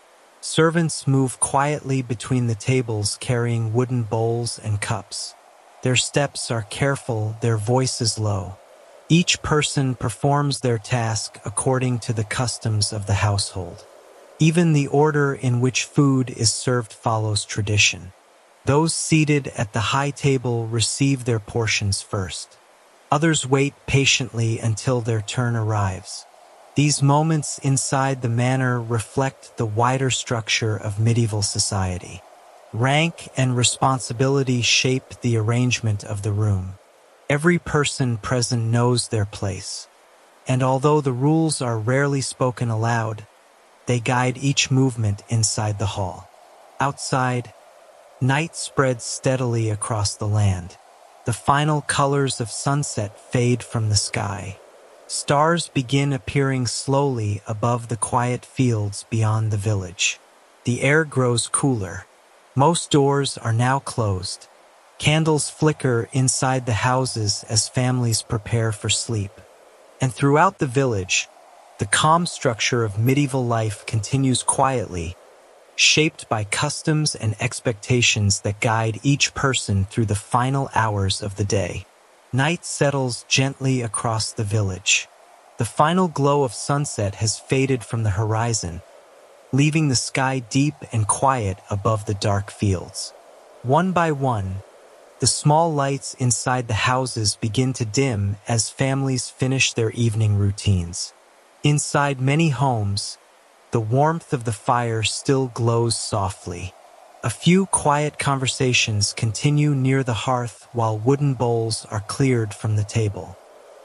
Servants move quietly between the tables carrying wooden bowls and cups. Their steps are careful, their voices low. Each person performs their task according to the customs of the household. Even the order in which food is served follows tradition. Those seated at the high table receive their portions first. Others wait patiently until their turn arrives. These moments inside the manor reflect the wider structure of medieval society. Rank and responsibility shape the arrangement of the room. Every person present knows their place, and although the rules are rarely spoken aloud, they guide each movement inside the hall. Outside, night spreads steadily across the land. The final colors of sunset fade from the sky. Stars begin appearing slowly above the quiet fields beyond the village. The air grows cooler. Most doors are now closed. Candles flicker inside the houses as families prepare for sleep. And throughout the village, the calm structure of medieval life continues quietly, shaped by customs and expectations that guide each person through the final hours of the day. Night settles gently across the village. The final glow of sunset has faded from the horizon, leaving the sky deep and quiet above the dark fields. One by one, the small lights inside the houses begin to dim as families finish their evening routines. Inside many homes, the warmth of the fire still glows softly. A few quiet conversations continue near the hearth while wooden bowls are cleared from the table.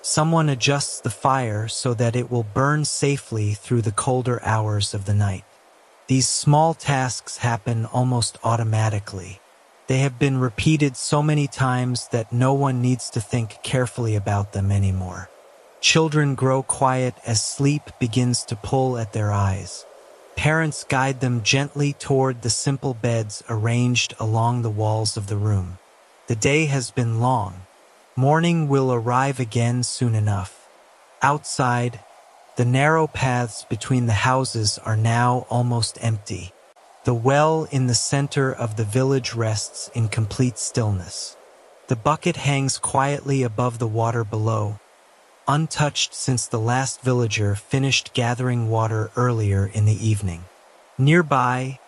Someone adjusts the fire so that it will burn safely through the colder hours of the night. These small tasks happen almost automatically. They have been repeated so many times that no one needs to think carefully about them anymore. Children grow quiet as sleep begins to pull at their eyes. Parents guide them gently toward the simple beds arranged along the walls of the room. The day has been long. Morning will arrive again soon enough. Outside, the narrow paths between the houses are now almost empty. The well in the center of the village rests in complete stillness. The bucket hangs quietly above the water below, untouched since the last villager finished gathering water earlier in the evening. Nearby,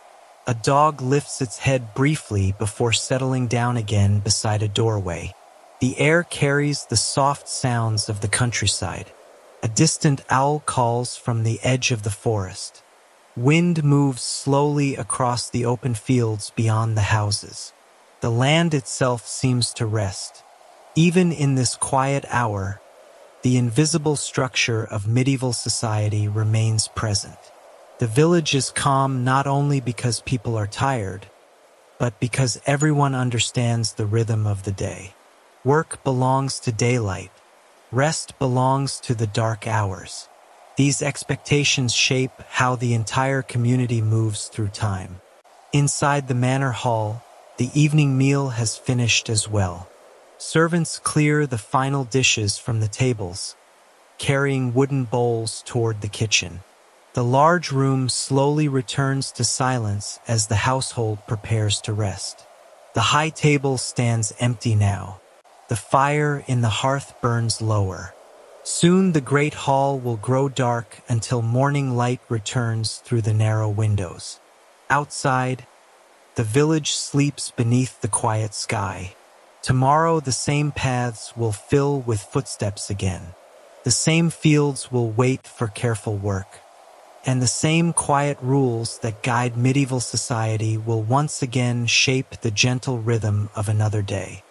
a dog lifts its head briefly before settling down again beside a doorway. The air carries the soft sounds of the countryside. A distant owl calls from the edge of the forest. Wind moves slowly across the open fields beyond the houses. The land itself seems to rest. Even in this quiet hour, the invisible structure of medieval society remains present. The village is calm not only because people are tired, but because everyone understands the rhythm of the day. Work belongs to daylight. Rest belongs to the dark hours. These expectations shape how the entire community moves through time. Inside the manor hall, the evening meal has finished as well. Servants clear the final dishes from the tables, carrying wooden bowls toward the kitchen. The large room slowly returns to silence as the household prepares to rest. The high table stands empty now. The fire in the hearth burns lower. Soon the great hall will grow dark until morning light returns through the narrow windows. Outside, the village sleeps beneath the quiet sky. Tomorrow the same paths will fill with footsteps again. The same fields will wait for careful work. And the same quiet rules that guide medieval society will once again shape the gentle rhythm of another day.